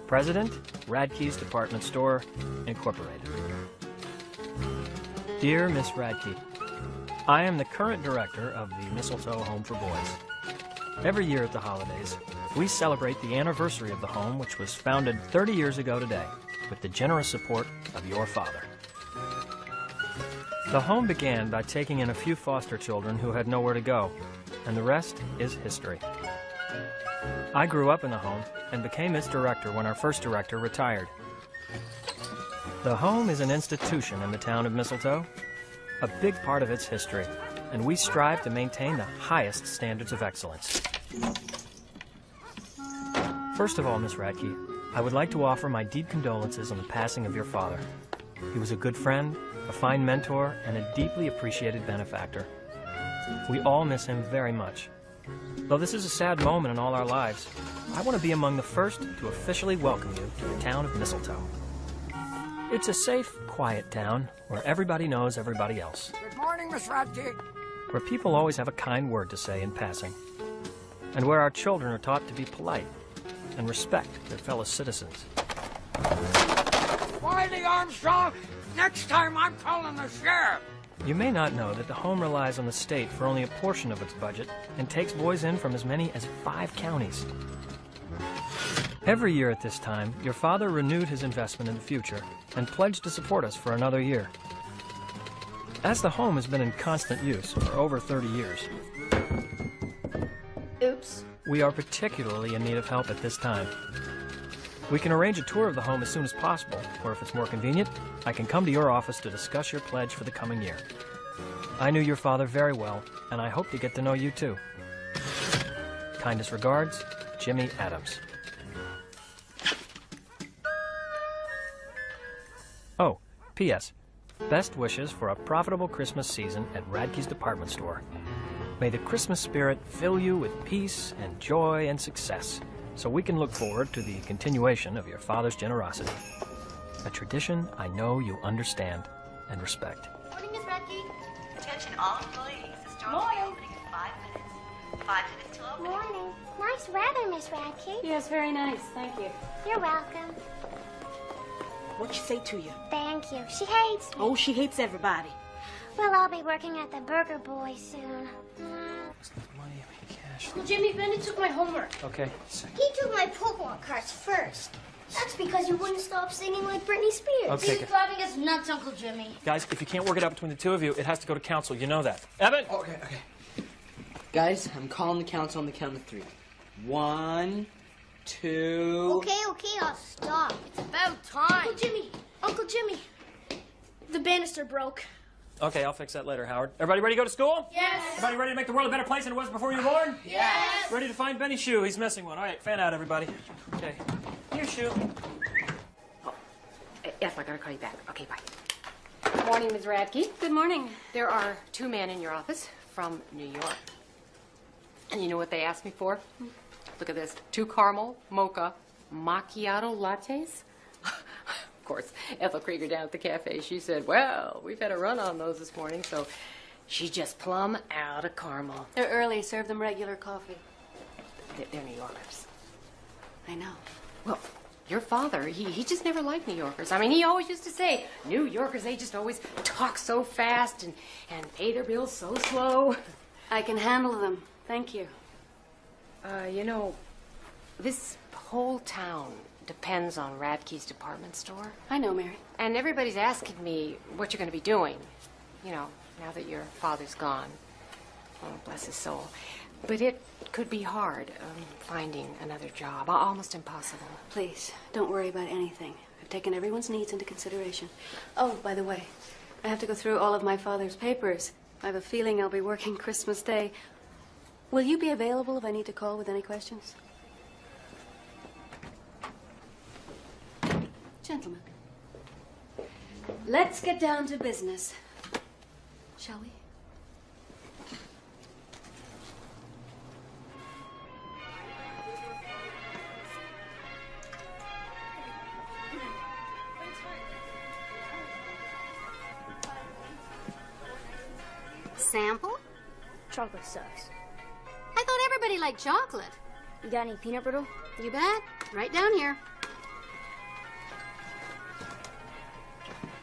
President, Radke's Department Store, Incorporated. Dear Miss Radke, I am the current director of the Mistletoe Home for Boys. Every year at the holidays, we celebrate the anniversary of the home, which was founded 30 years ago today, with the generous support of your father. The home began by taking in a few foster children who had nowhere to go, and the rest is history. I grew up in the home and became its director when our first director retired. The home is an institution in the town of Mistletoe, a big part of its history, and we strive to maintain the highest standards of excellence. First of all, Miss Radke, I would like to offer my deep condolences on the passing of your father. He was a good friend, a fine mentor, and a deeply appreciated benefactor. We all miss him very much. Though this is a sad moment in all our lives, I want to be among the first to officially welcome you to the town of Mistletoe. It's a safe, quiet town where everybody knows everybody else. Good morning, Miss Radke. Where people always have a kind word to say in passing. And where our children are taught to be polite and respect their fellow citizens. Wiley Armstrong, next time I'm calling the sheriff. You may not know that the home relies on the state for only a portion of its budget and takes boys in from as many as 5 counties. Every year at this time, your father renewed his investment in the future and pledged to support us for another year. As the home has been in constant use for over 30 years, Oops. we are particularly in need of help at this time. We can arrange a tour of the home as soon as possible, or if it's more convenient, I can come to your office to discuss your pledge for the coming year. I knew your father very well, and I hope to get to know you too. Kindest regards, Jimmy Adams. Oh, P.S. Best wishes for a profitable Christmas season at Radke's Department Store. May the Christmas spirit fill you with peace and joy and success, so we can look forward to the continuation of your father's generosity. A tradition I know you understand and respect. Morning, Miss Radke. Attention all employees. The store will be opening in 5 minutes. 5 minutes till opening. Morning. Nice weather, Miss Radke. Yes, very nice. Thank you. You're welcome. What'd she say to you? Thank you. She hates me. Oh, she hates everybody. Well, I'll be working at the Burger Boy soon. Money, cash. Uncle Jimmy, Benny took my homework. Okay. He took my Pokemon cards first. That's because you wouldn't stop singing like Britney Spears. Okay. He's driving us nuts, Uncle Jimmy. Guys, if you can't work it out between the two of you, it has to go to council. You know that. Evan! Okay. Guys, I'm calling the council on the count of 3. 1, 2... Okay, I'll stop. It's about time. Uncle Jimmy, the banister broke. Okay, I'll fix that later, Howard. Everybody ready to go to school? Yes. Everybody ready to make the world a better place than it was before you were born? Yes. Ready to find Benny's shoe? He's missing one. All right, fan out, everybody. Okay. Here's shoe. Yes, I gotta call you back. Okay, bye. Good morning, Ms. Radke. Good morning. There are 2 men in your office from New York. And you know what they asked me for? Look at this. 2 caramel, mocha, macchiato lattes. Of course, Ethel Krieger down at the cafe, she said, well, we've had a run on those this morning, so she's just plumb out of caramel. They're early. Serve them regular coffee. They're New Yorkers. I know. Well, your father, he just never liked New Yorkers. I mean, he always used to say, New Yorkers, they just always talk so fast and pay their bills so slow. I can handle them. Thank you. You know, this whole town depends on Radke's Department Store. I know, Mary. And everybody's asking me what you're going to be doing, you know, now that your father's gone. Oh, bless his soul. But it could be hard finding another job, almost impossible. Please, don't worry about anything. I've taken everyone's needs into consideration. Oh, by the way, I have to go through all of my father's papers. I have a feeling I'll be working Christmas Day. Will you be available if I need to call with any questions? Gentlemen, let's get down to business, shall we? Sample? Chocolate sucks. I thought everybody liked chocolate. You got any peanut brittle? You bet. Right down here.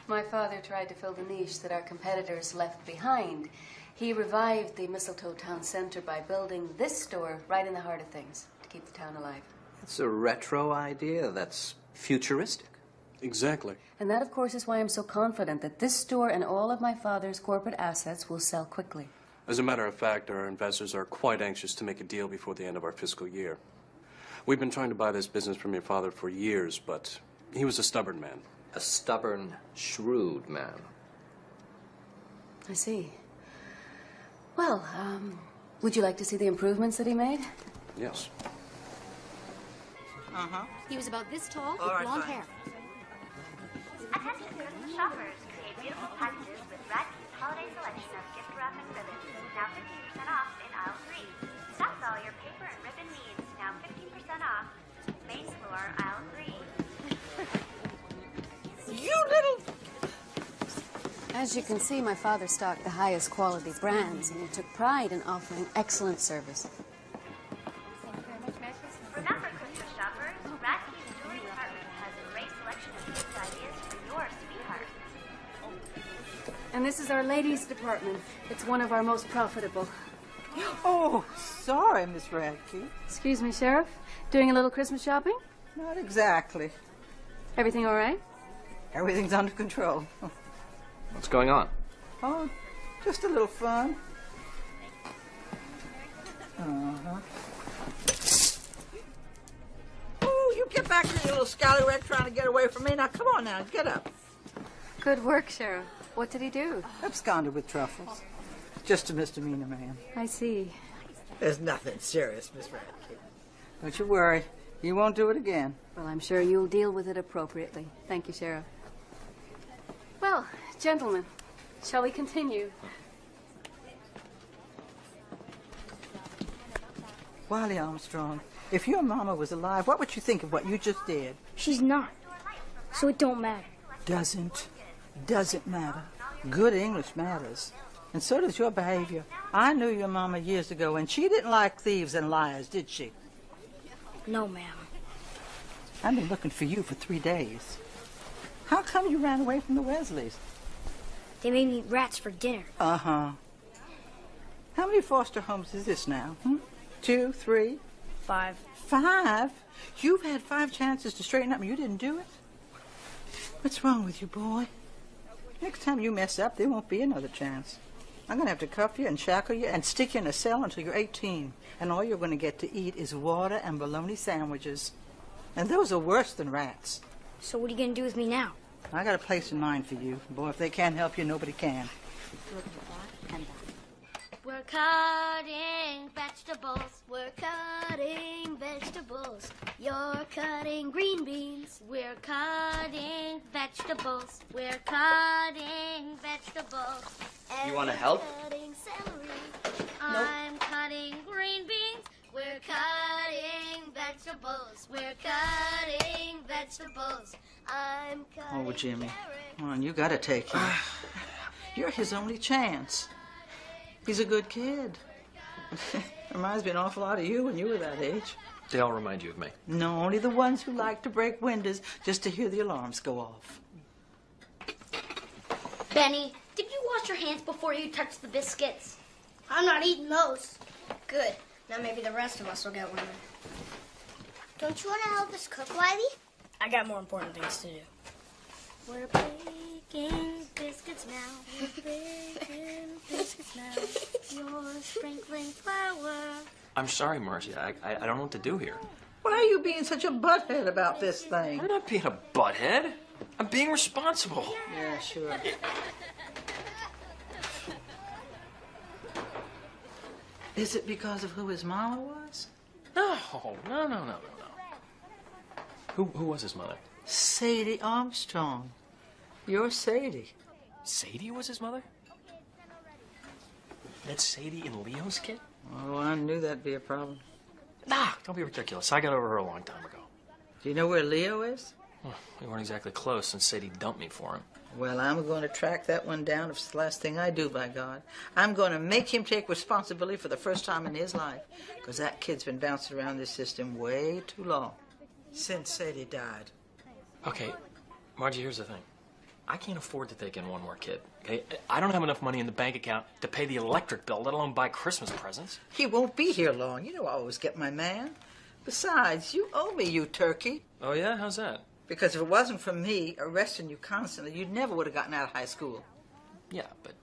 My father tried to fill the niche that our competitors left behind. He revived the Mistletoe Town Center by building this store right in the heart of things to keep the town alive. It's a retro idea. That's futuristic. Exactly. And that, of course, is why I'm so confident that this store and all of my father's corporate assets will sell quickly. As a matter of fact, our investors are quite anxious to make a deal before the end of our fiscal year. We've been trying to buy this business from your father for years, but he was a stubborn man. A stubborn, shrewd man. I see. Well, would you like to see the improvements that he made? Yes. He was about this tall All with right, blonde fine. hair. Attention Christmas shoppers, create beautiful packages with Radke's holiday selection of gift wrap and ribbons. Now 15% off in aisle 3. That's all your paper and ribbon needs. Now 15% off. Main floor, aisle 3. You little... As you can see, my father stocked the highest quality brands, and he took pride in offering excellent service. Remember, Christmas shoppers, Radke's jewelry department has a great selection of gift ideas for your sweetheart. And this is our ladies' department. It's one of our most profitable. Oh, sorry, Miss Radke. Excuse me, Sheriff. Doing a little Christmas shopping? Not exactly. Everything all right? Everything's under control. What's going on? Oh, just a little fun. Oh, you get back here, you little scallywag trying to get away from me. Now, come on now, get up. Good work, Sheriff. What did he do? Absconded with truffles. Just a misdemeanor, man. I see. There's nothing serious, Miss Radke. Don't you worry. He won't do it again. Well, I'm sure you'll deal with it appropriately. Thank you, Sheriff. Well, gentlemen, shall we continue? Wiley Armstrong, if your mama was alive, what would you think of what you just did? She's not. So it don't matter. Doesn't matter. Good English matters. And so does your behavior. I knew your mama years ago, and she didn't like thieves and liars, did she? No, ma'am. I've been looking for you for 3 days. How come you ran away from the Wesleys? They made me eat rats for dinner. Uh-huh. How many foster homes is this now? 2, 3? 5. 5? You've had 5 chances to straighten up and you didn't do it? What's wrong with you, boy? Next time you mess up, there won't be another chance. I'm going to have to cuff you and shackle you and stick you in a cell until you're 18. And all you're going to get to eat is water and bologna sandwiches. And those are worse than rats. So what are you going to do with me now? I got a place in mind for you. Boy, if they can't help you, nobody can. We're cutting vegetables. We're cutting vegetables. You're cutting green beans. We're cutting vegetables. We're cutting vegetables. You wanna help? Cutting celery. I'm cutting green beans. We're cutting vegetables. We're cutting vegetables. I'm cutting Oh, Jimmy. carrots. Come on, you got to take him. You're his only chance. He's a good kid. Reminds me an awful lot of you when you were that age. They all remind you of me. No, only the ones who like to break windows just to hear the alarms go off. Benny, did you wash your hands before you touched the biscuits? I'm not eating those. Good. Now maybe the rest of us will get one. Don't you want to help us cook, Wiley? I got more important things to do. We're baking biscuits now. We're baking biscuits now. You're sprinkling flour. I'm sorry, Marcy. I don't know what to do here. Why are you being such a butthead about this thing? I'm not being a butthead. I'm being responsible. Yeah, sure. Is it because of who his mama was? No. Who was his mother? Sadie Armstrong. You're Sadie. Sadie was his mother? That's Sadie and Leo's kid? Oh, I knew that'd be a problem. Nah, don't be ridiculous. I got over her a long time ago. Do you know where Leo is? Well, we weren't exactly close since Sadie dumped me for him. Well, I'm going to track that one down if it's the last thing I do, by God. I'm going to make him take responsibility for the first time in his life, because that kid's been bouncing around this system way too long. Since Sadie died. Okay, Margie, here's the thing. I can't afford to take in one more kid, okay? I don't have enough money in the bank account to pay the electric bill, let alone buy Christmas presents. He won't be here long. You know I always get my man. Besides, you owe me, you turkey. Oh, yeah? How's that? Because if it wasn't for me arresting you constantly, you never would have gotten out of high school. Yeah, but...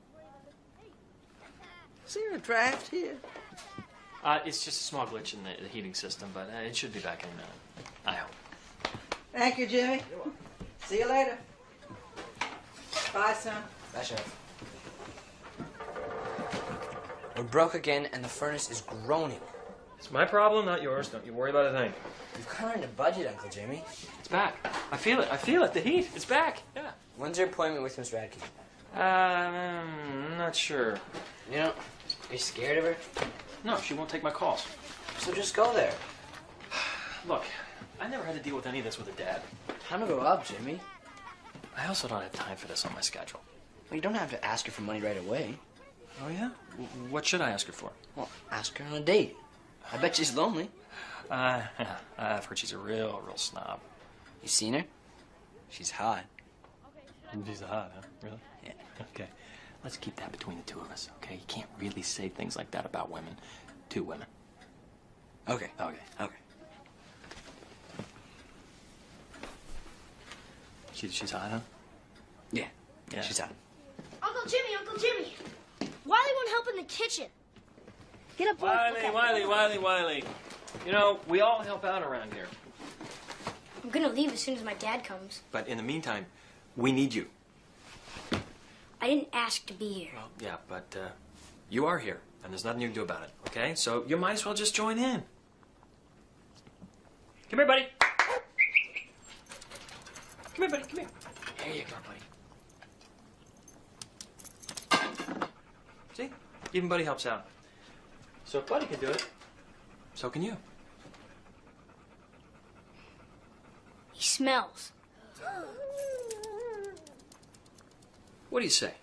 Is there a draft here? It's just a small glitch in the heating system, but it should be back in a minute. I hope. Thank you, Jimmy. See you later. Bye, son. Bye, Sheriff. We're broke again, and the furnace is groaning. It's my problem, not yours. Don't you worry about a thing. You've cut on your budget, Uncle Jimmy. It's back. I feel it. I feel it. The heat. It's back. Yeah. When's your appointment with Miss Radke? I'm not sure. You know, are you scared of her? No, she won't take my calls. So just go there. Look, I never had to deal with any of this with a dad. Time to grow up, Jimmy. I also don't have time for this on my schedule. Well, you don't have to ask her for money right away. Oh, yeah? What should I ask her for? Well, ask her on a date. I bet she's lonely. I've heard she's a real snob. You seen her? She's hot. She's hot, huh? Really? Yeah. Okay. Let's keep that between the two of us, okay? You can't really say things like that about women to women. Okay. Okay. Okay. She's hot, huh? Yeah. Yeah. She's hot. Uncle Jimmy! Wiley won't help in the kitchen. Get up, boy. Wiley. You know, we all help out around here. I'm gonna leave as soon as my dad comes. But in the meantime, we need you. I didn't ask to be here. Well, yeah, but you are here, and there's nothing you can do about it, okay? So you might as well just join in. Come here, buddy. Come here, buddy. Come here. There you go, buddy. See? Even Buddy helps out. So if Buddy can do it, so can you. He smells. What do you say?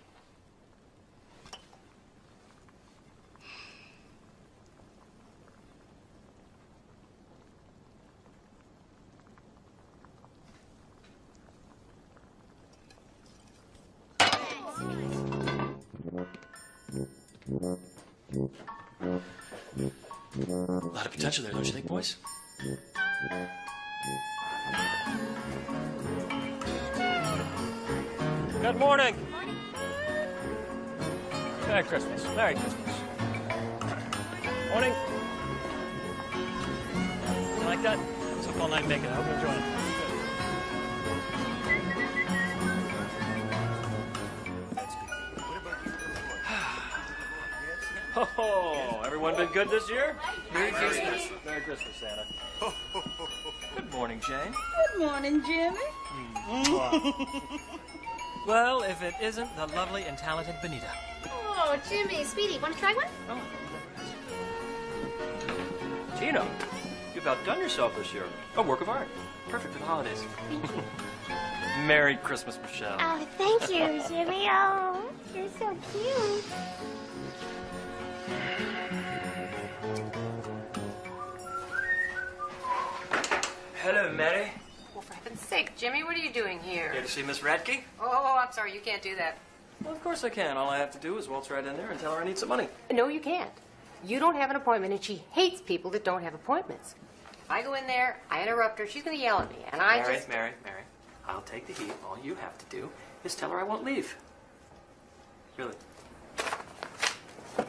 A lot of potential there, don't you think, boys? Good morning. Merry Christmas. Merry Christmas. Morning. You like that? It's up all night making it. I hope you enjoy it. Oh, everyone been good this year? Merry Christmas. Merry Christmas, Santa. Good morning, Jane. Good morning, Jimmy. Well, if it isn't the lovely and talented Benita. Oh, Jimmy, Speedy, want to try one? Oh. Gina, you've outdone yourself this year. A work of art. Perfect for the holidays. Merry Christmas, Michelle. Oh, thank you, Jimmy. Oh, you're so cute. Hello, Mary. Well, for heaven's sake, Jimmy, what are you doing here? Here to see Miss Radke? Oh, I'm sorry, you can't do that. Well, of course I can. All I have to do is waltz right in there and tell her I need some money. No, you can't. You don't have an appointment, and she hates people that don't have appointments. If I go in there, I interrupt her, she's going to yell at me, and Mary, I'll take the heat. All you have to do is tell her I won't leave. Really. I'll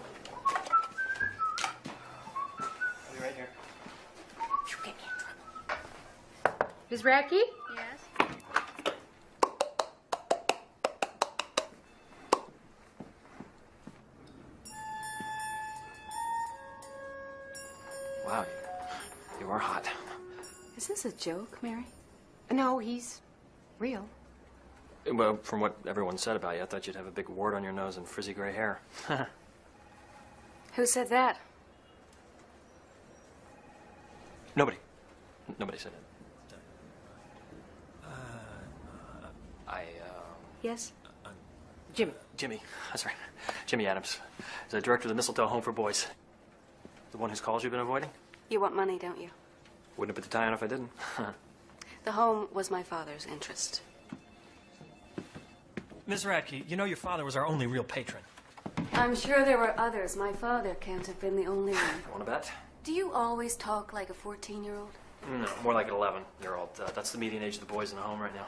be right here. You get me in trouble. Ms. Radke? Yes? Wow, you are hot. Is this a joke, Mary? No, he's real. Well, from what everyone said about you, I thought you'd have a big wart on your nose and frizzy gray hair. Who said that? Nobody said it. Yes? Jimmy, that's right. Jimmy Adams. He's the director of the Mistletoe Home for Boys. The one whose calls you've been avoiding? You want money, don't you? Wouldn't have put the tie on if I didn't. The home was my father's interest. Miss Radke, you know your father was our only real patron. I'm sure there were others. My father can't have been the only one. Want to bet? Do you always talk like a 14-year-old? No, more like an 11-year-old. That's the median age of the boys in the home right now.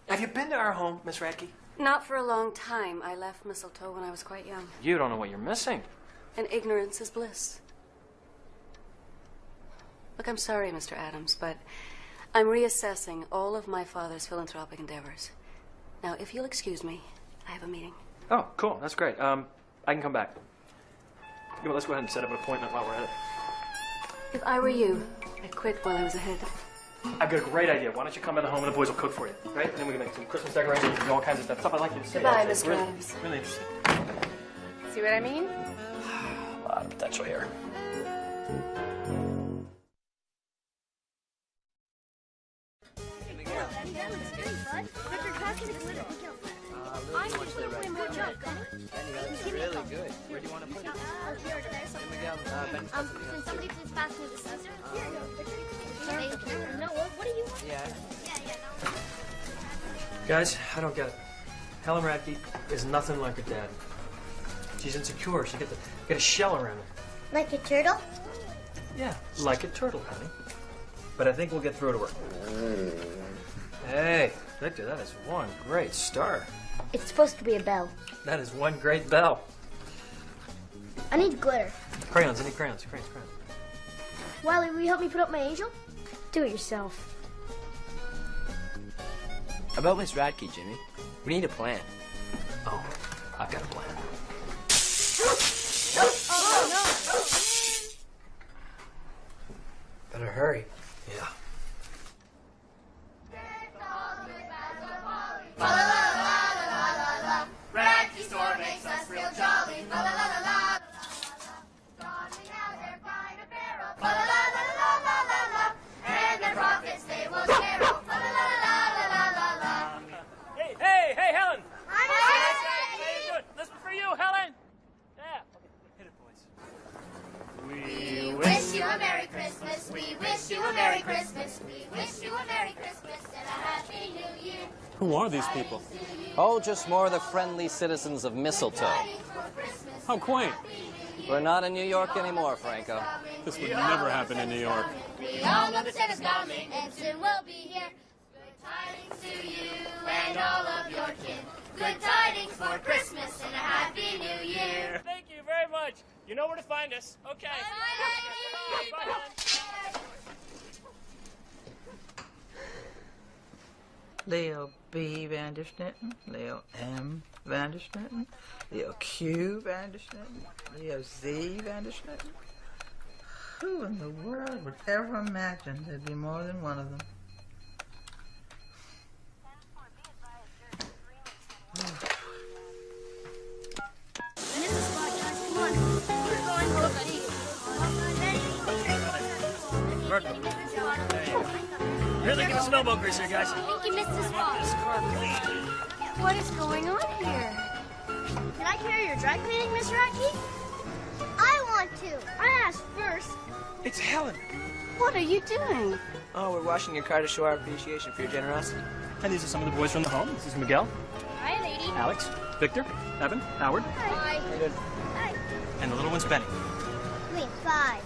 Have you been to our home, Miss Radke? Not for a long time. I left Mistletoe when I was quite young. You don't know what you're missing. And ignorance is bliss. Look, I'm sorry, Mr. Adams, but I'm reassessing all of my father's philanthropic endeavors. Now, if you'll excuse me, I have a meeting. Oh, cool. That's great. I can come back. Well, let's go ahead and set up an appointment while we're at it. If I were you, I'd quit while I was ahead. I've got a great idea. Why don't you come by the home and the boys will cook for you, right? And then we can make some Christmas decorations and all kinds of stuff. I'd like you to see. Goodbye, It's Mr. really, Adams. really interesting. See what I mean? A lot of potential here. Really good. Where do you want to put it? Can somebody please pass me the scissors? No, what do you want? Yeah. Guys, I don't get it. Helen Radke is nothing like her dad. She's insecure. She get a shell around her. Like a turtle? Yeah, like a turtle, honey. But I think we'll get through to her. Hey, Victor, that is one great star. It's supposed to be a bell. That is one great bell. I need glitter. Crayons, any crayons? Crayons. Wiley, will you help me put up my angel? Do it yourself. About Miss Radke, Jimmy. We need a plan. Oh, I've got a plan. Better hurry. Yeah. Radke store makes us real jolly. La la la la la. Darling out their fine apparel. La la la la la la la la. And their profits they will share. La la la la la la la la. Hey, Helen! Hi, How you doing? This is for you, Helen! Yeah. Hit it, boys. We wish you a Merry Christmas. We wish you a Merry Christmas. We wish you a Merry Christmas and a Happy New Year. Who are these people? Oh, just more of the friendly citizens of Mistletoe. How quaint. We're not in New York anymore, Franco. This would never happen in New York. We all know that Santa's coming and soon we'll be here. Good tidings to you and all of your kin. Good tidings for Christmas and a Happy New Year. Thank you very much. You know where to find us. Okay. Bye, Helen. Leo B. Vandersnitten, Leo M. Vandersnitten, Leo Q. Vandersnitten, Leo Z. Vandersnitten. Who in the world would ever imagine there'd be more than one of them? Really get a snowball greaser, guys. Thank you, Mr. Spot. What is going on here? Can I carry your dry cleaning, Mr. Radke? I want to. I asked first. It's Helen. What are you doing? Oh, we're washing your car to show our appreciation for your generosity. And these are some of the boys from the home. This is Miguel, Hi, lady. Alex, Victor, Evan, Howard, Hi. Hi. and the little one's Benny. Wait, 5.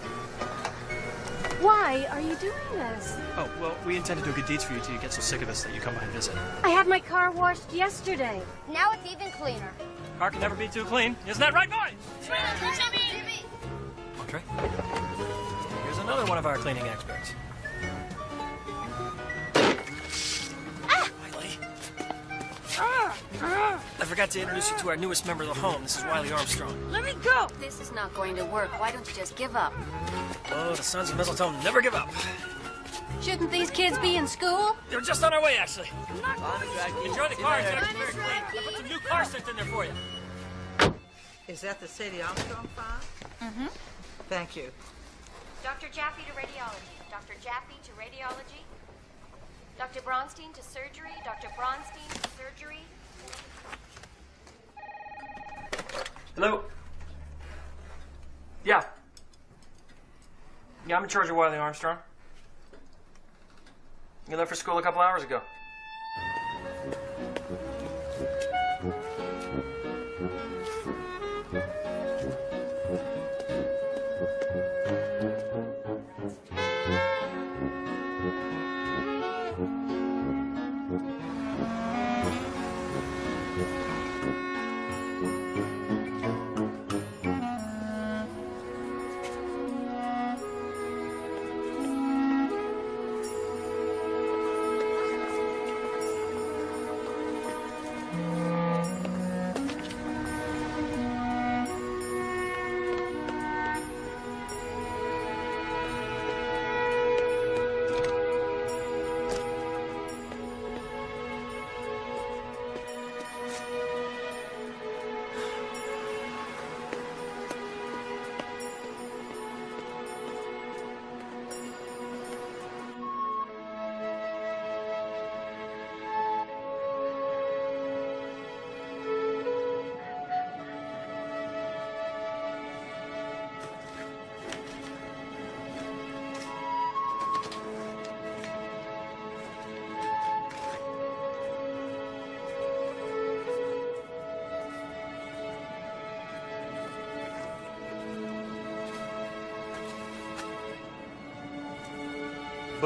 Why are you doing this? Oh, well, we intend to do good deeds for you till you get so sick of us that you come by and visit. I had my car washed yesterday. Now it's even cleaner. Car can never be too clean. Isn't that right, boys? Jimmy. Entree. Here's another one of our cleaning experts. Wiley. I forgot to introduce you to our newest member of the home. This is Wiley Armstrong. Let me go. This is not going to work. Why don't you just give up? Oh, the sons of Mistletoe never give up. Shouldn't these kids be in school? They're just on our way, actually. Radke. Enjoy the car. It's actually very clean. I put some new car scent in there for you. Is that the Sadie Armstrong file? Mm-hmm. Thank you. Dr. Jaffe to radiology. Dr. Jaffe to radiology. Dr. Bronstein to surgery. Dr. Bronstein to surgery. Hello? Yeah. Yeah, I'm in charge of Wiley Armstrong. You left for school a couple hours ago.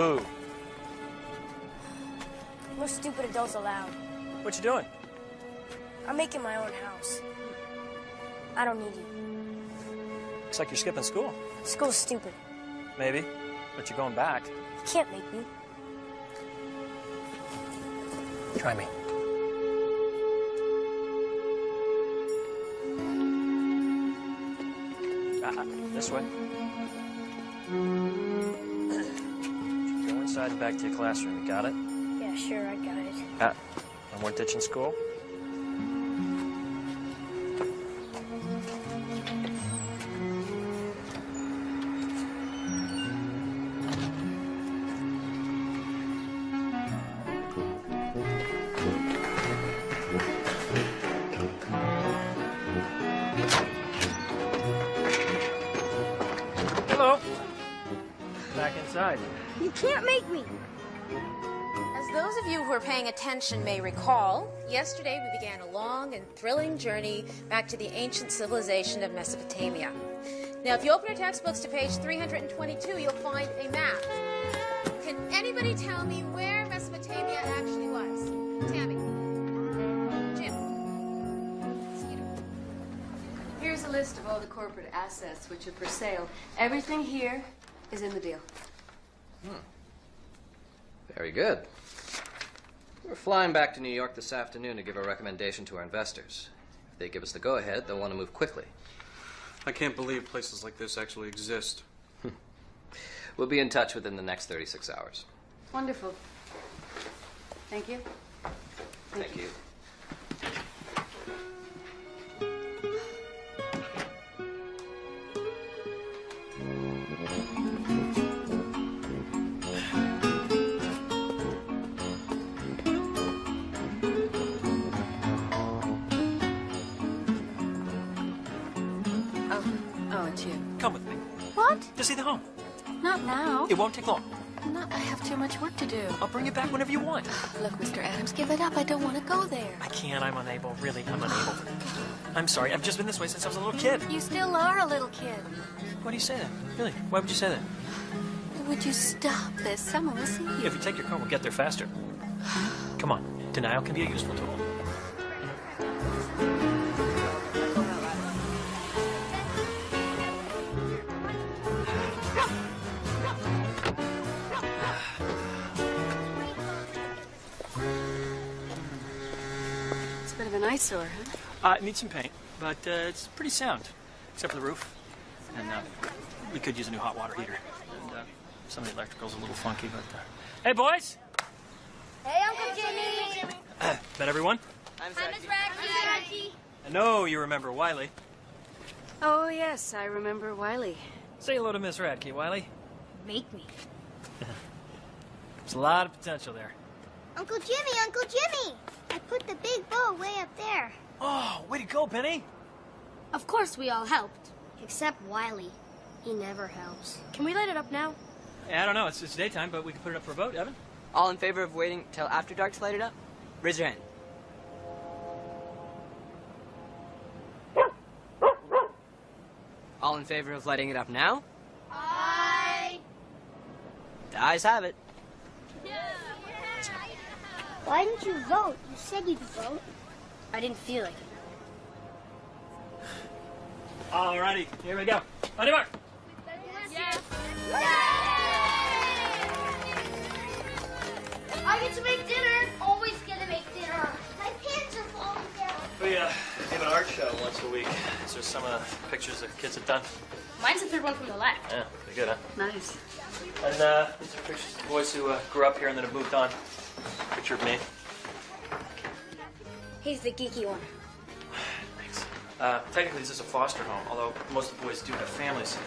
Boo. No stupid adults allowed. What you doing? I'm making my own house. I don't need you. Looks like you're skipping school. School's stupid. Maybe, but you're going back. You can't make me. Try me. This way. Go inside and back to your classroom. You got it? Yeah, sure, I got it. No more ditching school? Hello. Back inside. You can't make me. As those of you who are paying attention may recall, yesterday we began a long and thrilling journey back to the ancient civilization of Mesopotamia. Now, if you open your textbooks to page 322, you'll find a map. Can anybody tell me where Mesopotamia actually was? Tammy? Jim? Skeeter? Here's a list of all the corporate assets which are for sale. Everything here is in the deal. Very good. We're flying back to New York this afternoon to give a recommendation to our investors. If they give us the go-ahead, they'll want to move quickly. I can't believe places like this actually exist. We'll be in touch within the next 36 hours. Wonderful. Thank you. Thank you. Oh, it's you. Come with me. What? To see the home. Not now. It won't take long. I have too much work to do. I'll bring you back whenever you want. Look, Mr. Adams, give it up. I don't want to go there. I can't. I'm unable. Really, I'm unable. I'm sorry. I've just been this way since I was a little kid. You still are a little kid. Why do you say that? Really? Why would you say that? Would you stop this? Someone will see you. Yeah, if you take your car, we'll get there faster. Come on. Denial can be a useful tool. It's a bit of an eyesore, huh? It needs some paint, but it's pretty sound, except for the roof. And we could use a new hot water heater. And some of the electrical's a little funky, but... Hey, boys! Hey, Uncle Jimmy! Met everyone? Hi, Miss Radke. I know you remember Wiley. Oh, yes, I remember Wiley. Say hello to Miss Radke, Wiley. Make me. There's a lot of potential there. Uncle Jimmy! I put the big bow way up there. Oh, way to go, Benny! Of course we all helped. Except Wiley. He never helps. Can we light it up now? Yeah, I don't know. It's daytime, but we can put it up for a vote. Evan? All in favor of waiting till after dark to light it up? Raise your hand. All in favor of lighting it up now? Aye. The ayes have it. Why didn't you vote? You said you'd vote. I didn't feel like it. Alrighty, here we go. On your mark. Yes. I get to make dinner. Always get to make dinner. My pants are falling down. We have an art show once a week. These are some of the pictures that kids have done. Mine's the third one from the left. Yeah, pretty good, huh? Nice. And these are pictures of boys who grew up here and then have moved on. Picture of me. He's the geeky one. Thanks. Technically, this is a foster home, although most of the boys do have families.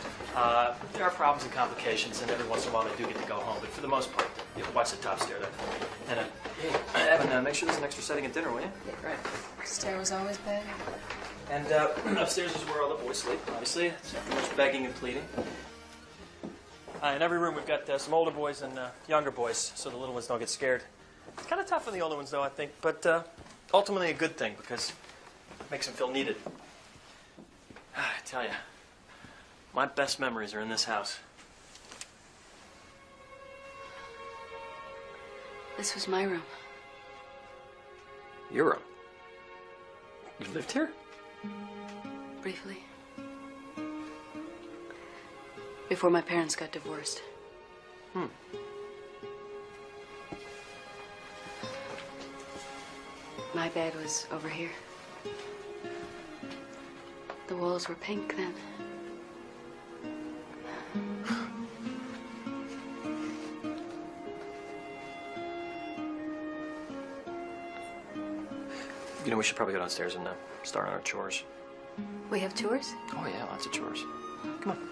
There are problems and complications, and every once in a while they do get to go home. But for the most part, watch the top stair there. And hey, Evan, make sure there's an extra setting at dinner, will you? Yeah, right. Stair was always bad. And upstairs is where all the boys sleep, obviously. It's not too much begging and pleading. In every room, we've got some older boys and younger boys, so the little ones don't get scared. It's kind of tough on the older ones, though, I think, but ultimately a good thing because it makes them feel needed. I tell you, my best memories are in this house. This was my room. Your room? You lived here? Briefly. Before my parents got divorced. My bed was over here. The walls were pink then. You know, we should probably go downstairs and start on our chores. We have chores? Oh, yeah, lots of chores. Come on.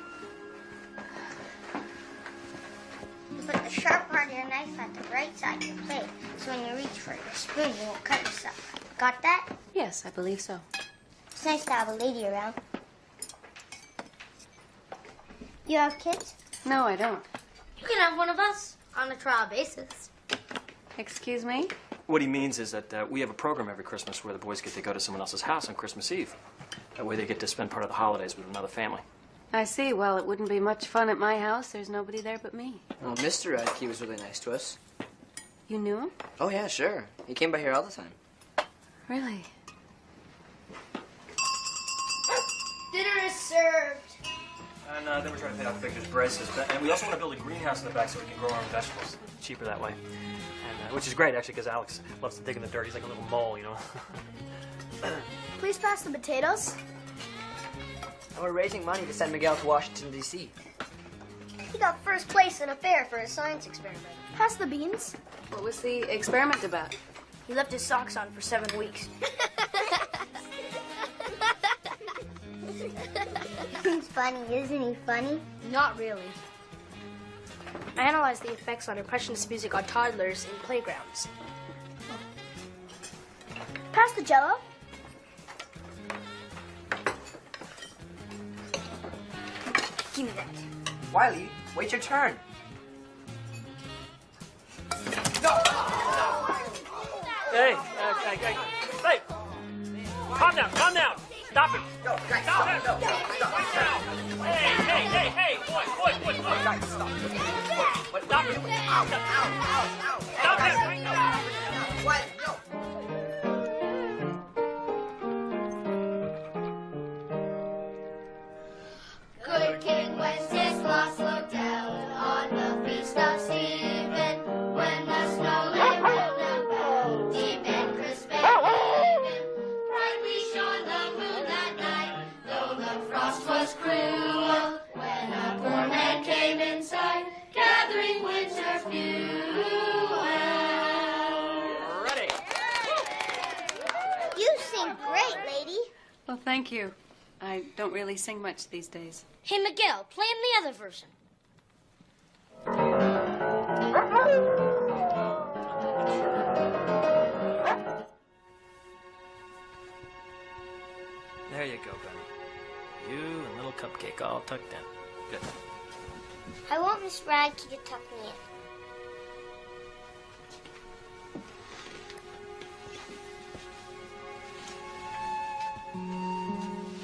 You put the sharp part of your knife at the right side of your plate, so when you reach for your spoon, you won't cut yourself. Got that? Yes, I believe so. It's nice to have a lady around. You have kids? No, I don't. You can have one of us on a trial basis. Excuse me? What he means is that we have a program every Christmas where the boys get to go to someone else's house on Christmas Eve. That way they get to spend part of the holidays with another family. I see. Well, it wouldn't be much fun at my house. There's nobody there but me. Well, Mr. Radke was really nice to us. You knew him? Oh, yeah, sure. He came by here all the time. Really? Dinner is served. And then we're trying to pay off Victor's braces. And we also want to build a greenhouse in the back so we can grow our own vegetables. Cheaper that way. And, which is great, actually, because Alex loves to dig in the dirt. He's like a little mole, you know. Please pass the potatoes. And we're raising money to send Miguel to Washington, D.C. He got first place in a fair for his science experiment. Pass the beans. What was the experiment about? He left his socks on for 7 weeks. He's funny, isn't he funny? Not really. I analyzed the effects on impressionist music on toddlers in playgrounds. Pass the Jell-O. Give me that. Wiley, wait your turn. Hey, hey, calm down, calm down. Stop it. Stop it. Hey, boy. Guys, stop. What? Stop it. Ow, ow. Stop it right now. What? No. Good King Wenceslas looked down on the feast of Stephen, when the snow lay round about, deep and crisp and even. Brightly shone the moon that night, though the frost was cruel, when a poor man came inside, gathering winter fuel. Ready. You sing great, lady. Well, thank you. I don't really sing much these days. Hey, Miguel, play him the other version. There you go, Benny. You and little cupcake all tucked in. Good. I want Miss Radke to tuck me in.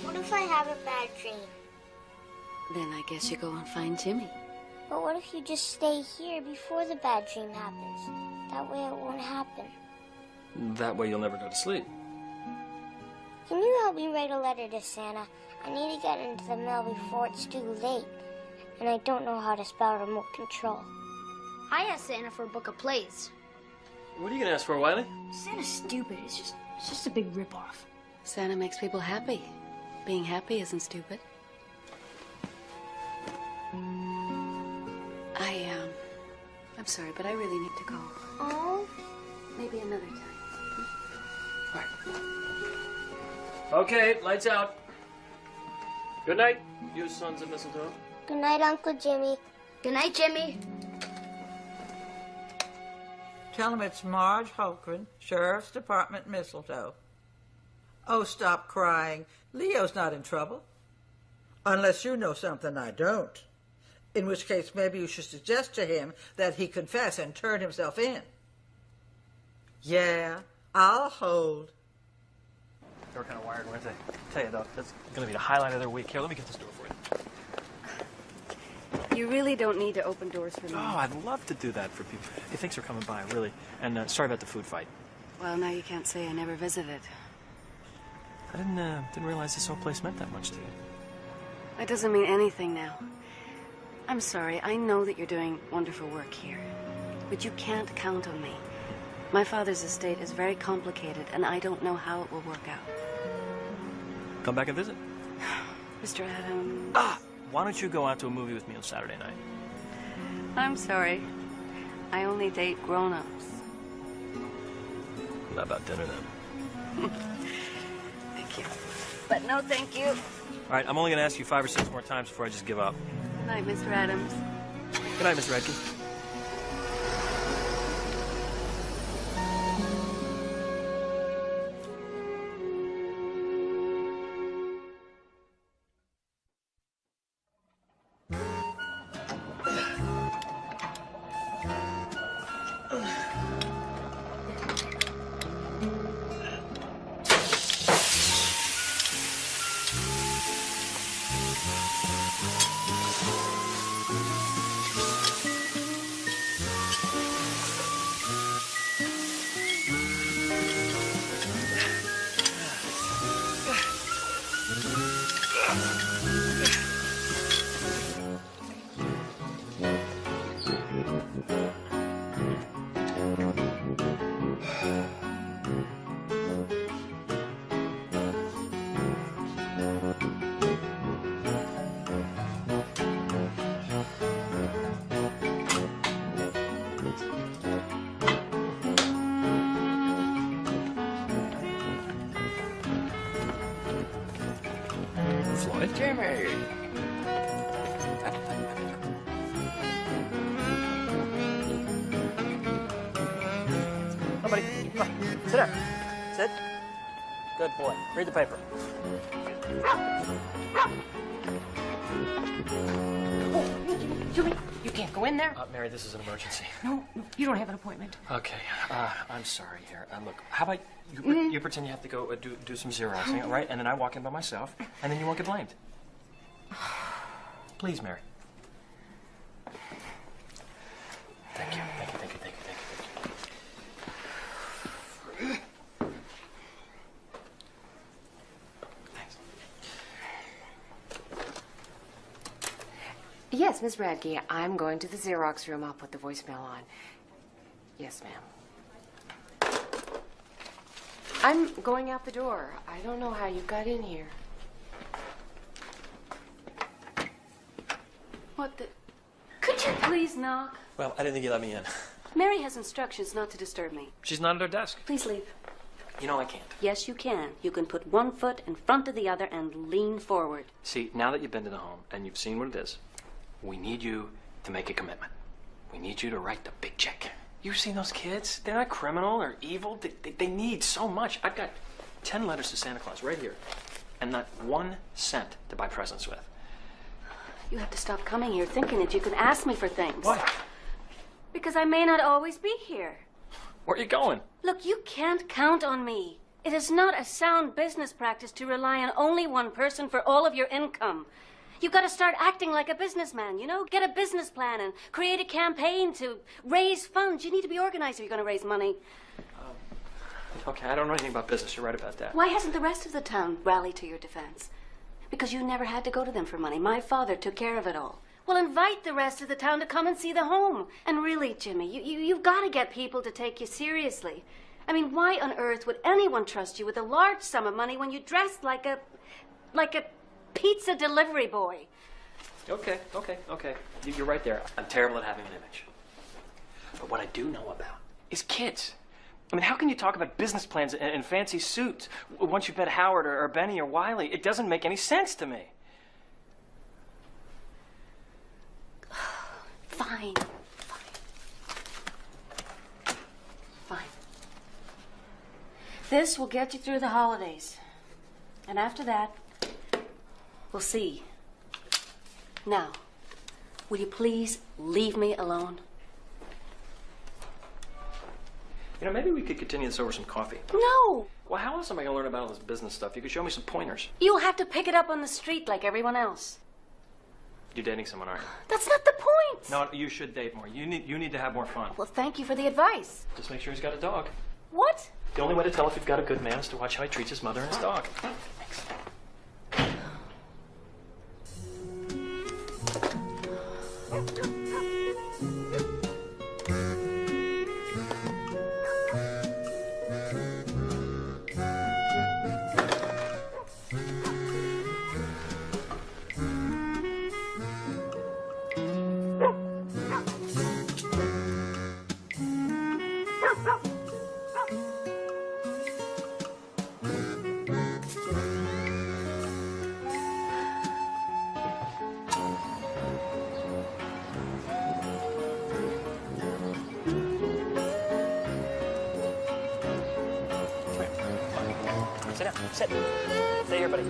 What if I have a bad dream? Then I guess you go and find Jimmy. But what if you just stay here before the bad dream happens? That way it won't happen. That way you'll never go to sleep. Can you help me write a letter to Santa? I need to get into the mail before it's too late. And I don't know how to spell remote control. I asked Santa for a book of plays. What are you going to ask for, Wiley? Santa's stupid. It's just a big ripoff. Santa makes people happy. Being happy isn't stupid. I'm sorry, but I really need to go. Oh? Maybe another time. Okay, lights out. Good night, you sons of mistletoe. Good night, Uncle Jimmy. Good night, Jimmy. Tell him it's Marge Holgren, Sheriff's Department, Mistletoe. Oh, stop crying. Leo's not in trouble. Unless you know something I don't. In which case, maybe you should suggest to him that he confess and turn himself in. Yeah, I'll hold. They were kind of wired, weren't they? I tell you, though, that's going to be the highlight of their week. Here, let me get this door for you. You really don't need to open doors for me. Oh, I'd love to do that for people. Hey, thanks for coming by, really. And sorry about the food fight. Well, now you can't say I never visited. I didn't realize this whole place meant that much to you. That doesn't mean anything now. I'm sorry. I know that you're doing wonderful work here. But you can't count on me. My father's estate is very complicated, and I don't know how it will work out. Come back and visit. Mr. Adams... Why don't you go out to a movie with me on Saturday night? I'm sorry. I only date grown-ups. How about dinner, then? Thank you. But no thank you. All right, I'm only going to ask you 5 or 6 more times before I just give up. Good night, Mr. Adams. Good night, Miss Radke. Jimmy! Come, buddy. Come on. Sit down. Sit. Good boy. Read the paper. Jimmy, you can't go in there. Mary, this is an emergency. No, you don't have an appointment. Okay. I'm sorry here. Look, how about you pretend you have to go do some Xeroxing, all right? And then I walk in by myself, and then you won't get blamed. Please, Mary. Thank you. Thank you, thank you, thank you, thank you. Thanks. Yes, Miss Radke, I'm going to the Xerox room. I'll put the voicemail on. Yes, ma'am. I'm going out the door. I don't know how you got in here. What the... Could you please knock? Well, I didn't think you let me in. Mary has instructions not to disturb me. She's not at her desk. Please leave. You know I can't. Yes, you can. You can put one foot in front of the other and lean forward. See, now that you've been to the home and you've seen what it is, we need you to make a commitment. We need you to write the big check. You've seen those kids? They're not criminal or evil. They need so much. I've got 10 letters to Santa Claus right here, and not 1 cent to buy presents with. You have to stop coming here thinking that you can ask me for things. Why? Because I may not always be here. Where are you going? Look, you can't count on me. It is not a sound business practice to rely on only one person for all of your income. You've got to start acting like a businessman, you know? Get a business plan and create a campaign to raise funds. You need to be organized if you're going to raise money. Okay, I don't know anything about business. You're right about that. Why hasn't the rest of the town rallied to your defense? Because you never had to go to them for money. My father took care of it all. Well, invite the rest of the town to come and see the home. And really, Jimmy, you've got to get people to take you seriously. I mean, why on earth would anyone trust you with a large sum of money when you dressed like a pizza delivery boy? Okay. You're right there. I'm terrible at having an image. But what I do know about is kids. I mean, how can you talk about business plans and fancy suits once you've met Howard or Benny or Wiley? It doesn't make any sense to me. Fine. This will get you through the holidays. And after that, we'll see. Now, will you please leave me alone? You know, maybe we could continue this over some coffee. No! Well, how else am I going to learn about all this business stuff? You could show me some pointers. You'll have to pick it up on the street like everyone else. You're dating someone, aren't you? That's not the point. No, you should date more. You need to have more fun. Well, thank you for the advice. Just make sure he's got a dog. What? The only way to tell if you've got a good man is to watch how he treats his mother and his dog. Sit down. Sit. Stay here, buddy.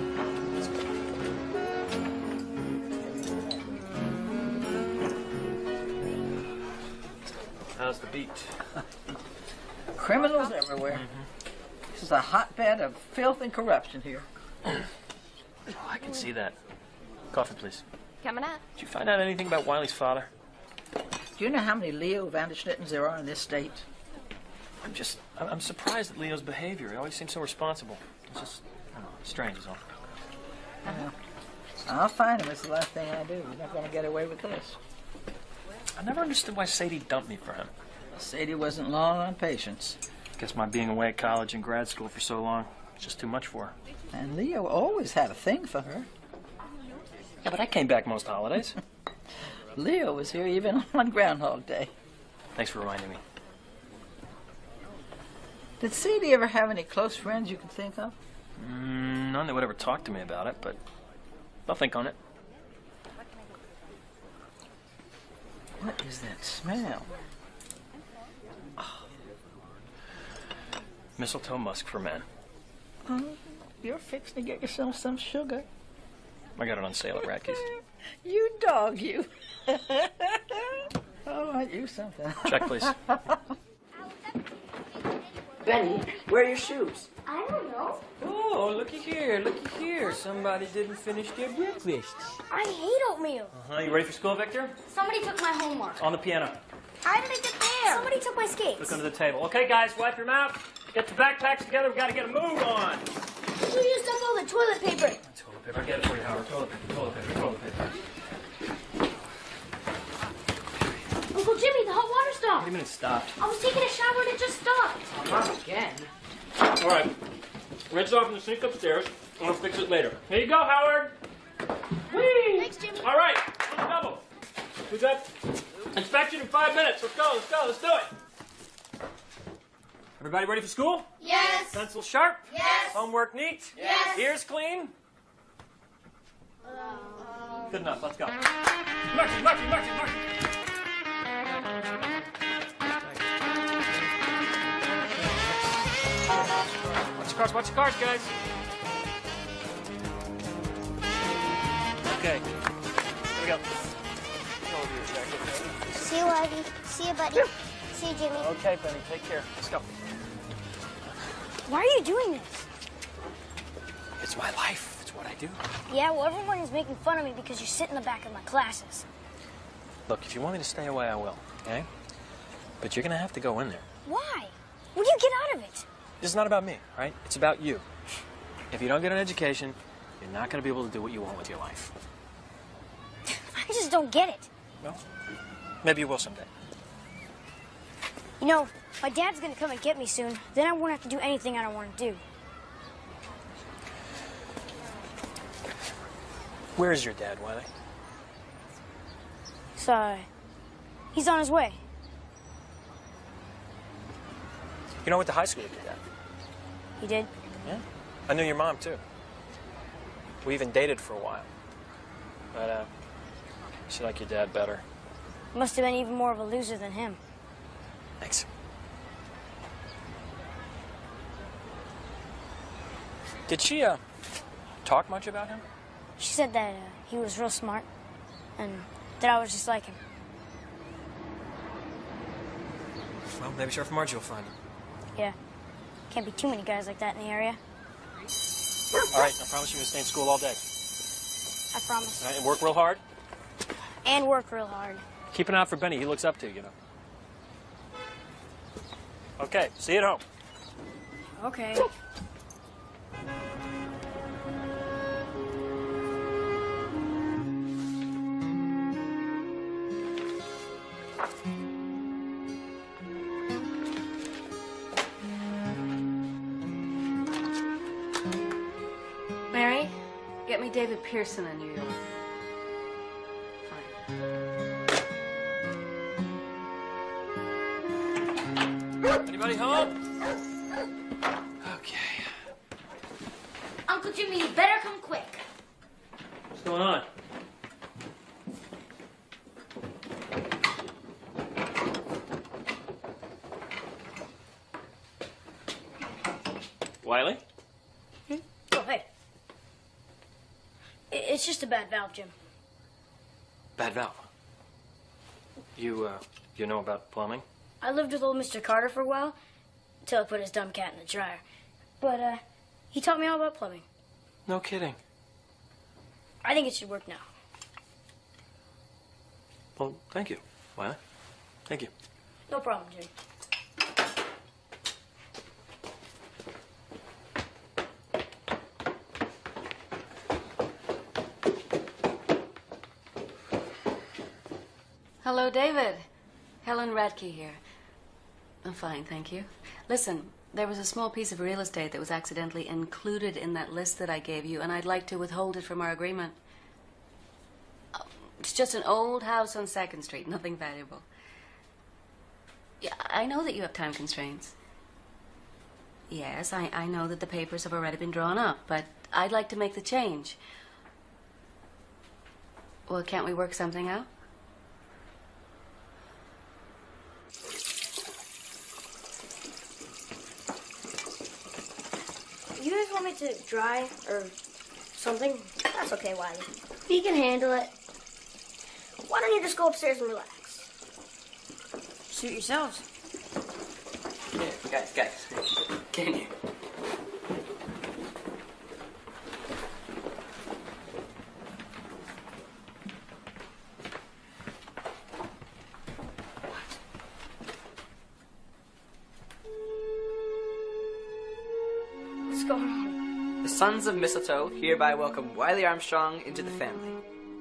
How's the beat? Criminals everywhere. This is a hotbed of filth and corruption here. Oh, I can see that. Coffee, please. Coming up. Did you find out anything about Wiley's father? Do you know how many Leo Vanderschnittens there are in this state? I'm surprised at Leo's behavior. He always seems so responsible. It's just, I don't know, strange is all. Well, I'll find him. It's the last thing I do. You're not going to get away with this. I never understood why Sadie dumped me for him. Sadie wasn't long on patience. Guess my being away at college and grad school for so long was just too much for her. And Leo always had a thing for her. Yeah, but I came back most holidays. Leo was here even on Groundhog Day. Thanks for reminding me. Did Sadie ever have any close friends you can think of? None that would ever talk to me about it, but I'll think on it. What is that smell? Mistletoe musk for men. Oh, you're fixing to get yourself some sugar. I got it on sale at Radke's. You dog, you. Oh, I you something. Check, please. Benny, where are your shoes? I don't know. Oh, looky here. Somebody didn't finish their breakfast. I hate oatmeal. You ready for school, Victor? Somebody took my homework. On the piano. I didn't get there. Somebody took my skates. Look under the table. Okay, guys, wipe your mouth. Get your backpacks together. We've got to get a move on. You used up all the toilet paper. Toilet paper. I'll get it for you, Howard. Toilet paper. Uncle Jimmy, the hot water stopped. What do you mean it stopped? I was taking a shower and it just stopped. Not again. All right. Rinse off and sneak upstairs. I'll fix it later. Here you go, Howard. Whee! Thanks, Jimmy. All right. Double. We got inspection in 5 minutes. Let's go. Let's do it. Everybody ready for school? Yes. Pencil sharp? Yes. Homework neat? Yes. Ears clean? Good enough. Let's go. Marching. Watch your cars, guys. Okay. Here we go. Go over your jacket. See you, Ivy. See you, buddy. See you, Jimmy. Okay, Penny. Take care. Let's go. Why are you doing this? It's my life. It's what I do. Yeah, well, everyone is making fun of me because you sit in the back of my classes. Look, if you want me to stay away, I will. Okay? But you're gonna have to go in there. Why? What do you get out of it? This is not about me, right? It's about you. If you don't get an education, you're not going to be able to do what you want with your life. I just don't get it. Well, maybe you will someday. You know, my dad's gonna come and get me soon. Then I won't have to do anything I don't want to do. Where is your dad, Wiley? So, he's on his way. You know, I went to high school with your dad. He did? Yeah. I knew your mom, too. We even dated for a while. But, she liked your dad better. Must have been even more of a loser than him. Thanks. Did she, talk much about him? She said that he was real smart and that I was just like him. Well, maybe Sheriff Margie will find him. Yeah. Can't be too many guys like that in the area. All right, I promise you to stay in school all day. I promise. All right, and work real hard. And work real hard. Keep an eye out for Benny. He looks up to you, you know. Okay, see you at home. Okay. Mary, get me David Pearson in New York. Anybody home? Okay. Uncle Jimmy, you better come quick. What's going on? Wiley? Oh, hey. It's just a bad valve, Jim. Bad valve. You know about plumbing? I lived with old Mr. Carter for a while, until I put his dumb cat in the dryer. But, he taught me all about plumbing. No kidding. I think it should work now. Well, thank you, Wiley. Thank you. No problem, Jimmy. Hello, David. Helen Radke here. I'm fine, thank you. Listen, there was a small piece of real estate that was accidentally included in that list that I gave you, and I'd like to withhold it from our agreement. It's just an old house on 2nd Street, nothing valuable. Yeah, I know that you have time constraints. Yes, I know that the papers have already been drawn up, but I'd like to make the change. Well, can't we work something out? You guys want me to dry or something? That's okay, Wiley. You can handle it. Why don't you just go upstairs and relax? Suit yourselves. Here, guys. Get in here. What's going on? The Sons of Mistletoe hereby welcome Wiley Armstrong into the family.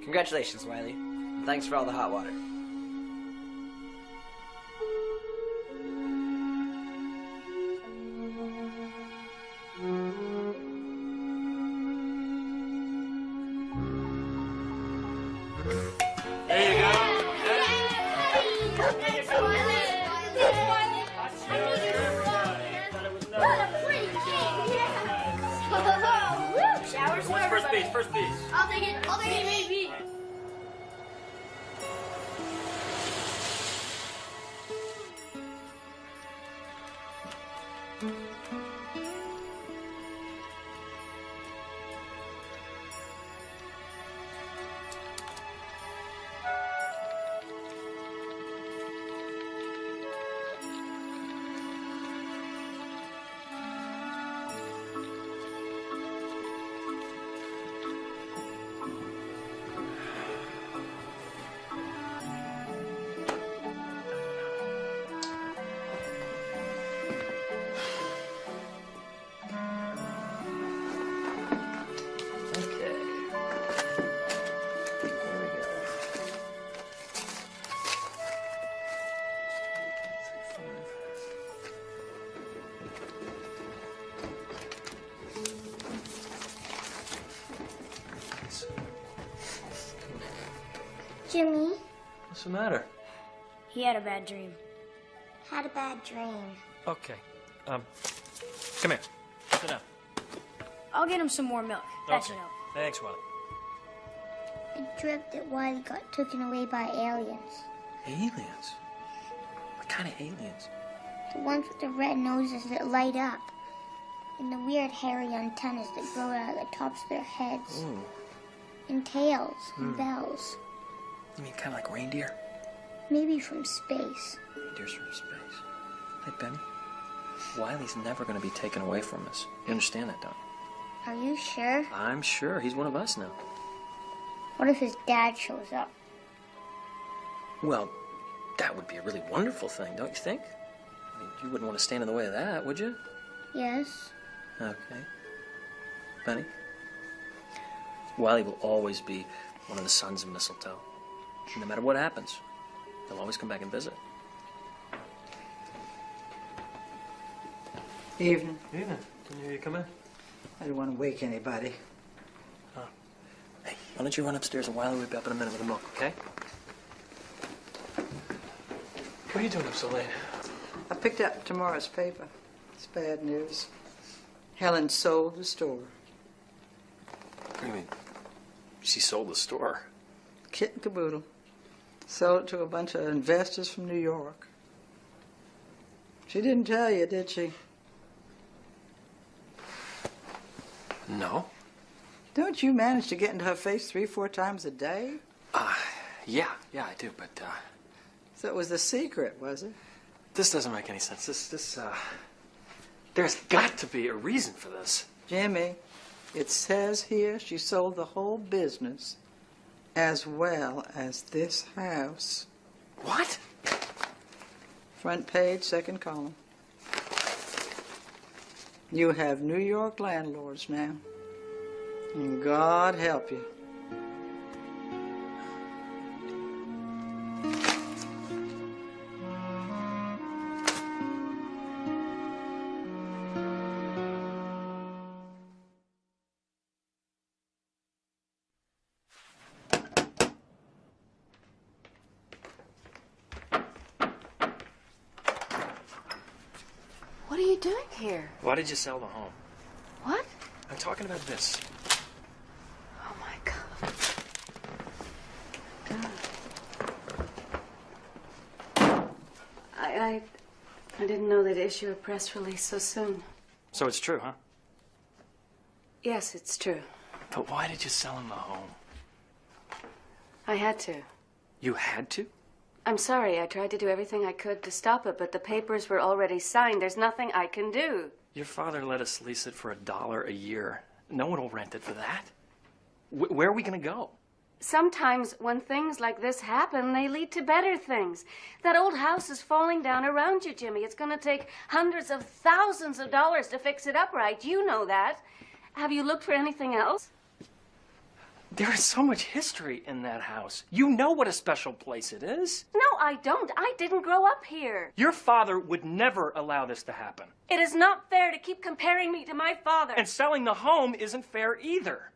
Congratulations, Wiley. And thanks for all the hot water. First piece. I'll take it. Maybe. Jimmy What's the matter? He had a bad dream. had a bad dream. Okay. Come here. Sit down. I'll get him some more milk. That should help. Thanks, Wiley. I dreamt that Wiley got taken away by aliens. Aliens? What kind of aliens? The ones with the red noses that light up. And the weird hairy antennas that grow out of the tops of their heads. Ooh. And tails and bells. You mean kind of like reindeer? Maybe from space. Reindeers from space. Hey, Benny. Wiley's never going to be taken away from us. You understand that, don't you? Are you sure? I'm sure. He's one of us now. What if his dad shows up? Well, that would be a really wonderful thing, don't you think? I mean, you wouldn't want to stand in the way of that, would you? Yes. Okay. Benny? Wiley will always be one of the sons of Mistletoe. No matter what happens, he'll always come back and visit. Evening. Evening. Can you come in? I didn't want to wake anybody. Hey, why don't you run upstairs and Wiley will be up in a minute with the milk, okay? What are you doing up so late? I picked up tomorrow's paper. It's bad news. Helen sold the store. What do you mean? She sold the store? Kit and caboodle. Sold it to a bunch of investors from New York. She didn't tell you, did she? No. Don't you manage to get into her face 3-4 times a day? Yeah, I do, but, So it was the secret, was it? this doesn't make any sense. There's got to be a reason for this. Jimmy, it says here she sold the whole business as well as this house. What? Front page, second column. You have New York landlords now. And God help you. What are you doing here? Why did you sell the home? What? I'm talking about this. Oh, my God. I didn't know they'd issue a press release so soon. So it's true, huh? Yes, it's true. But why did you sell him the home? I had to. You had to? I'm sorry. I tried to do everything I could to stop it, but the papers were already signed. There's nothing I can do. Your father let us lease it for $1 a year. No one will rent it for that. Where are we going to go? Sometimes when things like this happen, they lead to better things. That old house is falling down around you, Jimmy. It's going to take hundreds of thousands of dollars to fix it up right. You know that. Have you looked for anything else? There is so much history in that house. You know what a special place it is. No, I don't. I didn't grow up here. Your father would never allow this to happen. It is not fair to keep comparing me to my father. And selling the home isn't fair either.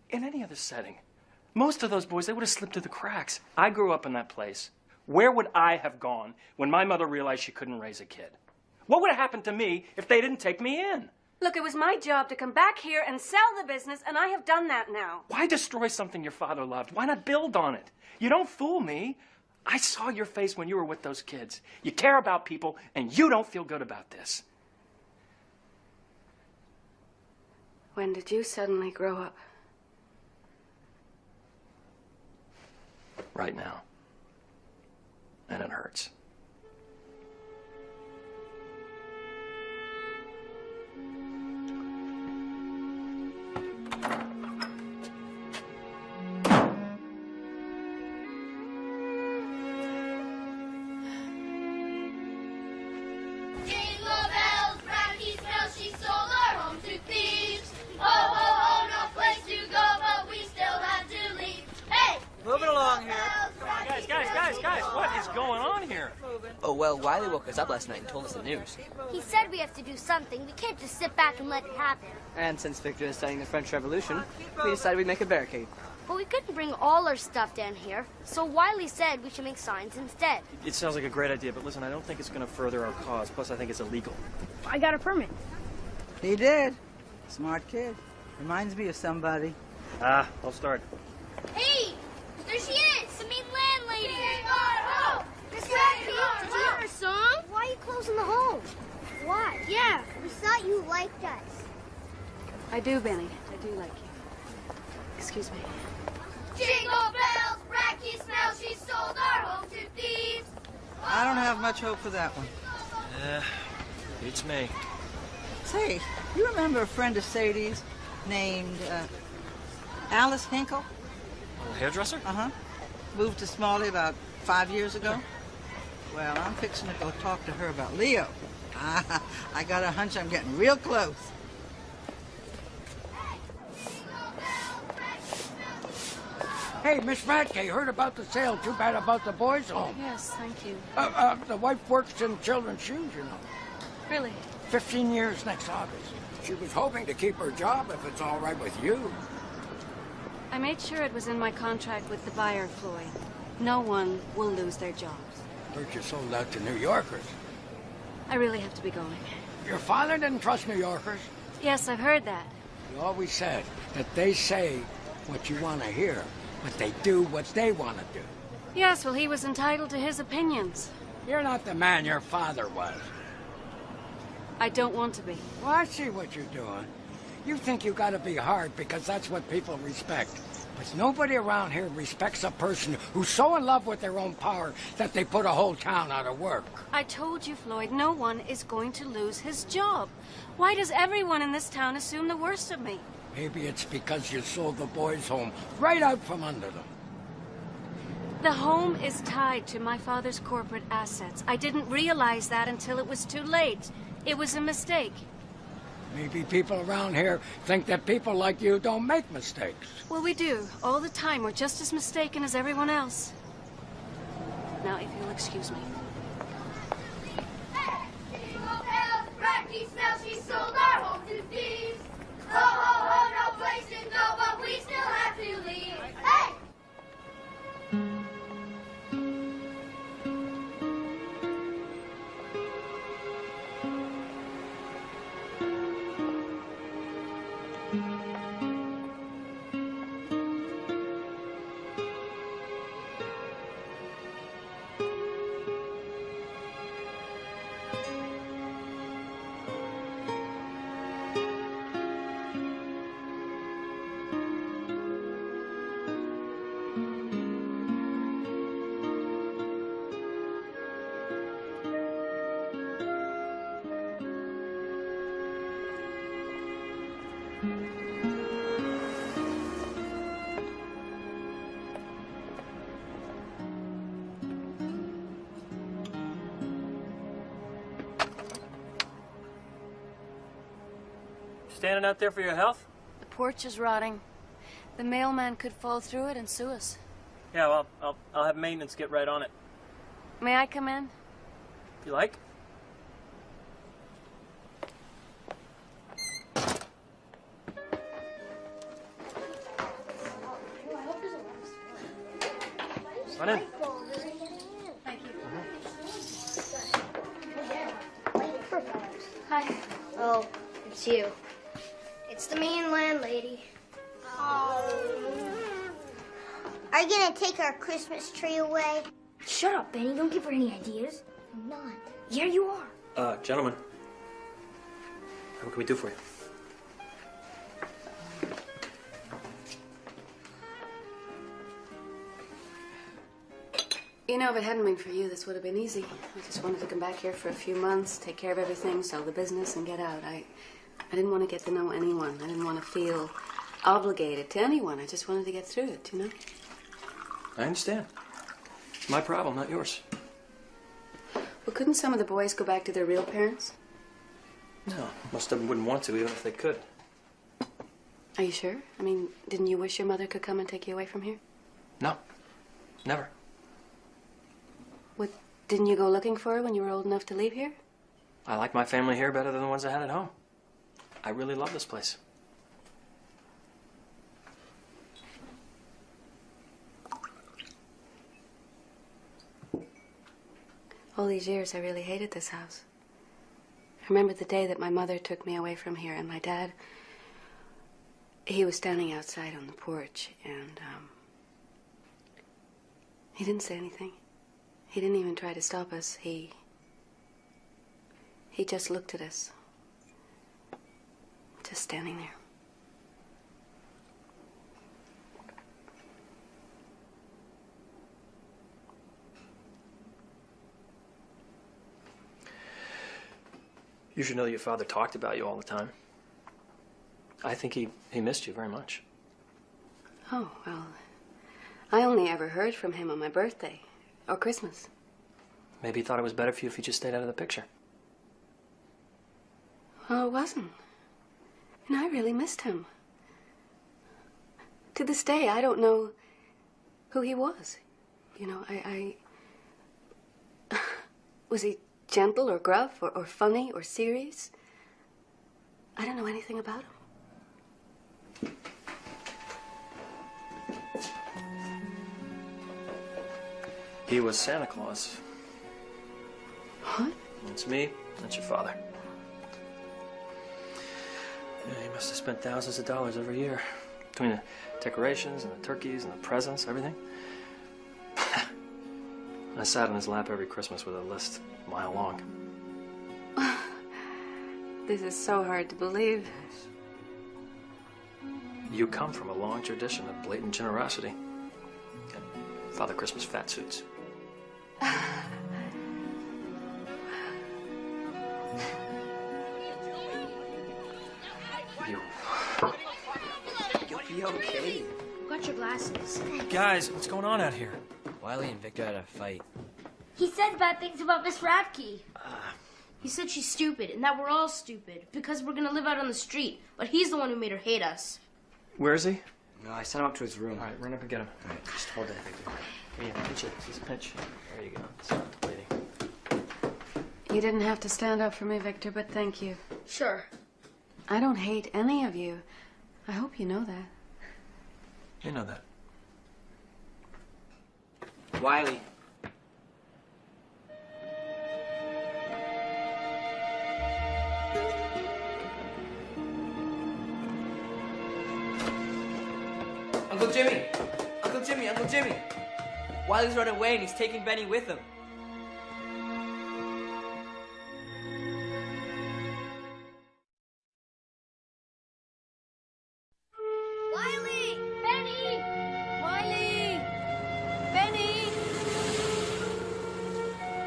In any other setting, most of those boys, they would have slipped through the cracks. I grew up in that place. Where would I have gone when my mother realized she couldn't raise a kid? What would have happened to me if they didn't take me in? Look, it was my job to come back here and sell the business, and I have done that now. Why destroy something your father loved? Why not build on it? You don't fool me. I saw your face when you were with those kids. You care about people, and you don't feel good about this. When did you suddenly grow up? Right now. And it hurts. Jingle bells, Bracky smells, she sold our home to thieves. Oh, oh, oh, no place to go, but we still have to leave. Hey! Moving along here. Come on, guys, what is going on here? Oh, well, Wiley woke us up last night and told us the news. He said we have to do something. We can't just sit back and let it happen. And since Victor is studying the French Revolution, we decided we'd make a barricade. But we couldn't bring all our stuff down here, so Wiley said we should make signs instead. It sounds like a great idea, but listen, I don't think it's going to further our cause. Plus, I think it's illegal. I got a permit. He did. Smart kid. Reminds me of somebody. I'll start. Hey! There she is! The mean landlady! Sing our home! Miss Sing Radke, our did you hear home! our song? Why are you closing the home? Why? Yeah. We thought you liked us. I do, Benny. I do like you. Excuse me. Jingle bells, Bracky smells, she sold our home to thieves. I don't have much hope for that one. Beats me. Say, you remember a friend of Sadie's named Alice Hinkle? A hairdresser? Uh-huh. moved to Smalley about 5 years ago? Well, I'm fixing to go talk to her about Leo. I got a hunch I'm getting real close. Hey, Miss Radke, heard about the sale. Too bad about the boys' home. Yes, thank you. The wife works in children's shoes, you know. Really? 15 years next August. She was hoping to keep her job if it's all right with you. I made sure it was in my contract with the buyer, Floyd. No one will lose their jobs. Heard you sold out to New Yorkers. I really have to be going. Your father didn't trust New Yorkers. Yes, I've heard that. He always said that they say what you want to hear, but they do what they want to do. Yes, well, he was entitled to his opinions. You're not the man your father was. I don't want to be. Well, I see what you're doing. You think you gotta be hard because that's what people respect. But nobody around here respects a person who's so in love with their own power that they put a whole town out of work. I told you, Floyd, no one is going to lose his job. Why does everyone in this town assume the worst of me? Maybe it's because you sold the boys' home right out from under them. The home is tied to my father's corporate assets. I didn't realize that until it was too late. It was a mistake. Maybe people around here think that people like you don't make mistakes. Well, we do. All the time. We're just as mistaken as everyone else. Now, if you'll excuse me. Rocky smells, she sold our home to thieves. Ho, ho, ho, no place to go, but we still have to leave. Hey! Standing out there for your health? The porch is rotting. The mailman could fall through it and sue us. Yeah, well, I'll have maintenance get right on it. May I come in? If you like. Run in. Thank you. Hi. Oh, it's you. It's the mean landlady. Are you gonna take our Christmas tree away? Shut up, Benny. Don't give her any ideas. I'm not. Yeah, you are. Gentlemen. What can we do for you? You know, if it hadn't been for you, this would have been easy. I just wanted to come back here for a few months, take care of everything, sell the business, and get out. I didn't want to get to know anyone. I didn't want to feel obligated to anyone. I just wanted to get through it, you know? I understand. It's my problem, not yours. Well, couldn't some of the boys go back to their real parents? No, most of them wouldn't want to, even if they could. Are you sure? I mean, didn't you wish your mother could come and take you away from here? No, never. What, didn't you go looking for her when you were old enough to leave here? I like my family here better than the ones I had at home. I really love this place. All these years, I really hated this house. I remember the day that my mother took me away from here, and my dad, he was standing outside on the porch, and he didn't say anything. He didn't even try to stop us. He just looked at us. Just standing there. You should know your father talked about you all the time. I think he missed you very much. Oh, well, I only ever heard from him on my birthday or Christmas. Maybe he thought it was better for you if you just stayed out of the picture. Well, it wasn't. And I really missed him. To this day, I don't know who he was. You know, was he gentle or gruff or funny or serious? I don't know anything about him. He was Santa Claus. What? It's me. That's your father. Yeah, he must have spent thousands of dollars every year. Between the decorations and the turkeys and the presents, everything. I sat on his lap every Christmas with a list a mile long. This is so hard to believe. You come from a long tradition of blatant generosity. And Father Christmas fat suits. You'll be okay. Got your glasses. Guys, what's going on out here? Wiley and Victor had a fight. He said bad things about Miss Radke. He said she's stupid and that we're all stupid because we're gonna live out on the street. But he's the one who made her hate us. Where is he? No, I sent him up to his room. All right, run up and get him. All right, just hold it, Victor. Come here, pinch it. Just pinch. There you go. Stop bleeding. You didn't have to stand up for me, Victor, but thank you. Sure. I don't hate any of you. I hope you know that. You know that. Wiley. Uncle Jimmy! Uncle Jimmy! Uncle Jimmy! Wiley's run away and he's taking Benny with him. Wiley! Benny! Wiley! Benny!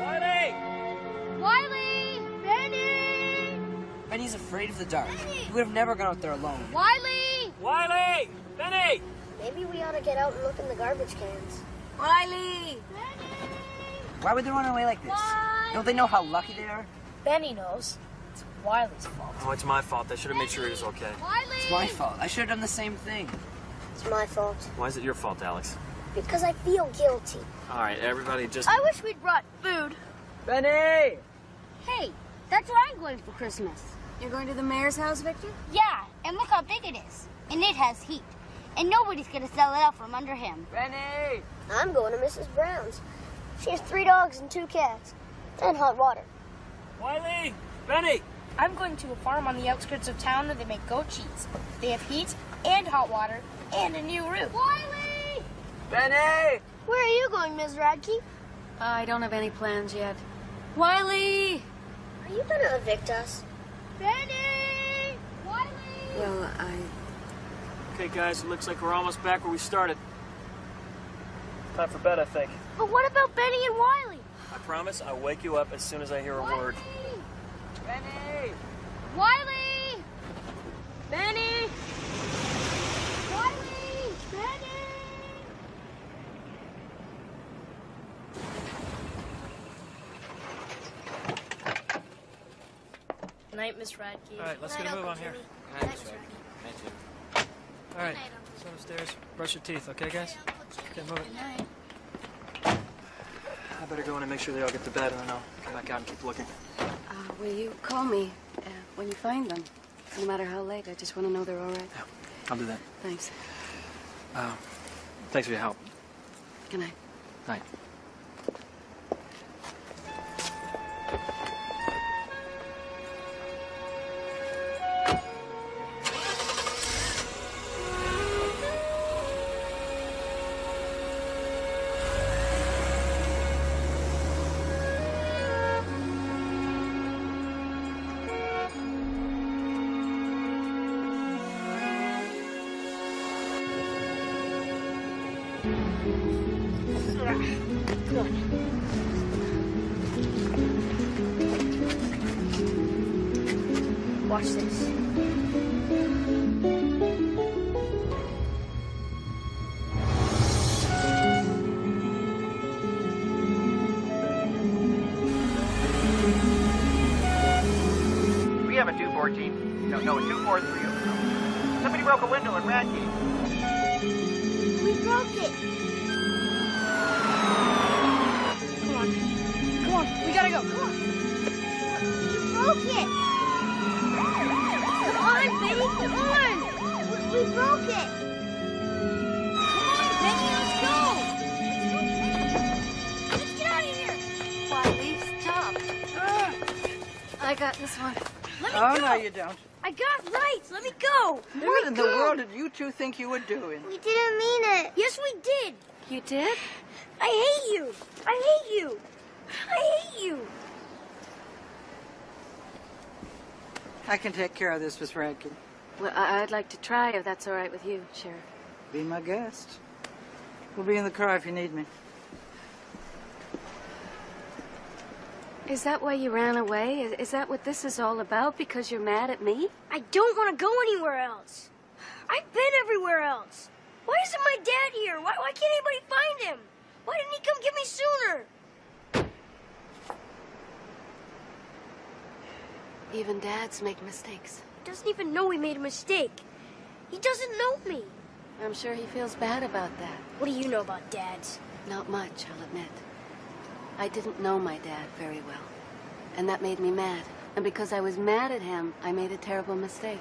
Wiley! Wiley! Benny! Benny's afraid of the dark. He would have never gone out there alone. Wiley! Wiley! Benny! Maybe we ought to get out and look in the garbage cans. Wiley! Why would they run away like this? Don't they know how lucky they are? Benny knows. It's Wiley's fault. Oh, it's my fault. I should have made sure he was okay. Wiley! It's my fault. I should have done the same thing. It's my fault. Why is it your fault, Alex? Because I feel guilty. All right, everybody just... I wish we'd brought food. Benny! Hey, that's where I'm going for Christmas. You're going to the mayor's house, Victor? Yeah, and look how big it is. And it has heat. And nobody's gonna sell it out from under him. Benny! I'm going to Mrs. Brown's. She has 3 dogs and 2 cats. And hot water. Wiley! Benny! I'm going to a farm on the outskirts of town where they make goat cheese. They have heat and hot water and a new roof. Wiley! Benny! Where are you going, Ms. Radke? I don't have any plans yet. Wiley! Are you going to evict us? Benny! Wiley! Well, Okay, guys, it looks like we're almost back where we started. Time for bed, I think. But what about Benny and Wiley? I promise I'll wake you up as soon as I hear a word. Benny! Wiley! Benny! Wiley! Benny! Good night, Miss Radke. All right, let's get a move on here. Good night, Miss Radke. All right, let's go upstairs. Brush your teeth, okay, guys? Okay, move it. I better go in and make sure they all get to bed, and then I'll come back out and keep looking. will you call me when you find them? No matter how late, I just want to know they're all right. Yeah, I'll do that. Thanks. Thanks for your help. Good night. Night. Watch this. We have a 214. No, a 243. Somebody broke a window in Radke. We broke it. Come on. Come on. We gotta go. Come on. You broke it. Come on, Benny. Come on. We broke it. Come on, Benny. Let's go. Let's get out of here. Wiley, stop. I got this one. Let me Oh, go. no, you don't. I got rights. Let me go. What in the world did you two think you were doing? We didn't mean it. Yes, we did. You did? I hate you. I hate you. I hate you. I can take care of this, Miss Radke. Well, I'd like to try if that's all right with you, Sheriff. Be my guest. We'll be in the car if you need me. Is that why you ran away? Is that what this is all about? Because you're mad at me? I don't want to go anywhere else. I've been everywhere else. Why isn't my dad here? Why can't anybody find him? Why didn't he come get me sooner? Even dads make mistakes. He doesn't even know we made a mistake. He doesn't know me. I'm sure he feels bad about that. What do you know about dads? Not much, I'll admit. I didn't know my dad very well. And that made me mad. And because I was mad at him, I made a terrible mistake.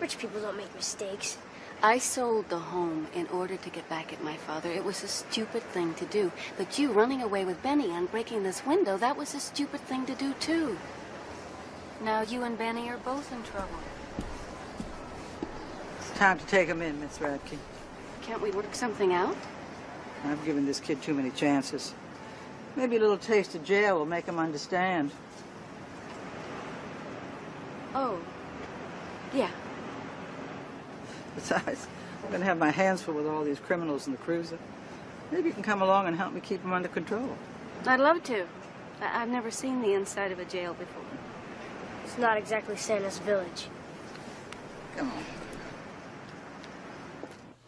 Rich people don't make mistakes. I sold the home in order to get back at my father. It was a stupid thing to do. But you running away with Benny and breaking this window, that was a stupid thing to do, too. Now you and Benny are both in trouble. It's time to take him in, Miss Radke. Can't we work something out? I've given this kid too many chances. Maybe a little taste of jail will make him understand. Oh. Yeah. Besides, I'm going to have my hands full with all these criminals in the cruiser. Maybe you can come along and help me keep them under control. I'd love to. I've never seen the inside of a jail before. It's not exactly Santa's village. Come on.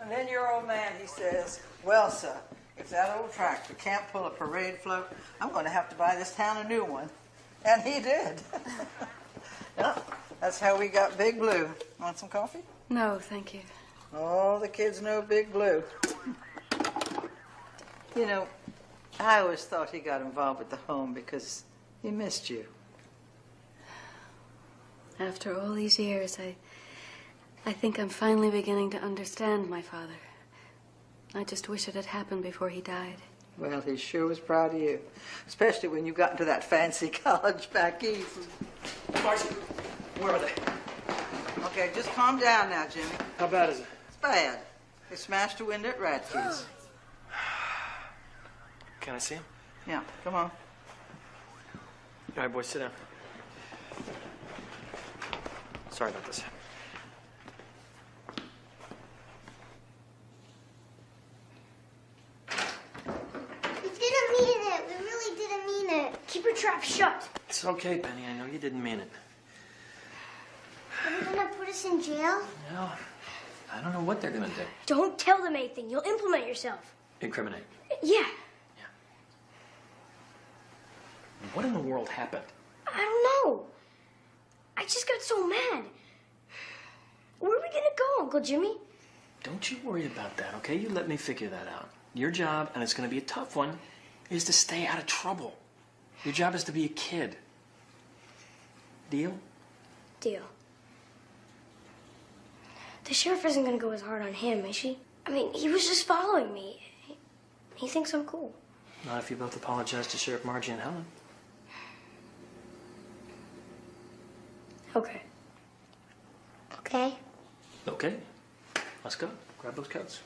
And then your old man, he says, well, sir, if that old tractor can't pull a parade float, I'm going to have to buy this town a new one. And he did. Yeah, that's how we got Big Blue. Want some coffee? No, thank you. All the kids know Big Blue. You know, I always thought he got involved with the home because he missed you. After all these years, I think I'm finally beginning to understand my father. I just wish it had happened before he died. Well, he sure was proud of you, especially when you got into that fancy college back east. Marcy, where are they? Okay, just calm down now, Jimmy. How bad is it? It's bad. They smashed a window at Radke's. Can I see him? Yeah, come on. All right, boys, sit down. Sorry about this. We didn't mean it. We really didn't mean it. Keep your trap shut. It's okay, Penny. I know you didn't mean it. Are they gonna put us in jail? No, I don't know what they're gonna do. Don't tell them anything. You'll implement yourself. Incriminate. Yeah. What in the world happened? I don't know. I just got so mad. Where are we gonna go, Uncle Jimmy? Don't you worry about that, okay? You let me figure that out. Your job, and it's gonna be a tough one, is to stay out of trouble. Your job is to be a kid. Deal? Deal. The sheriff isn't gonna go as hard on him, is she? I mean, he was just following me. He thinks I'm cool. Not if you both apologize to Sheriff Margie and Helen. Okay. Okay. Okay. Let's go. Grab those coats.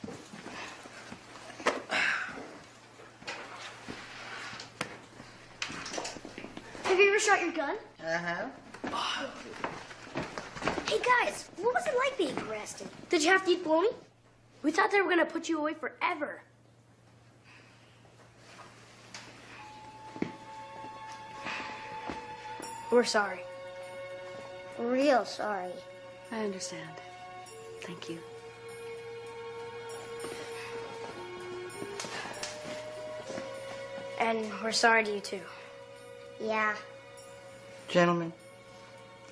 Have you ever shot your gun? Uh-huh. Hey, guys, what was it like being arrested? Did you have to eat bologna? We thought they were gonna put you away forever. We're sorry. Real sorry. I understand. Thank you. And we're sorry to you, too. Yeah. Gentlemen,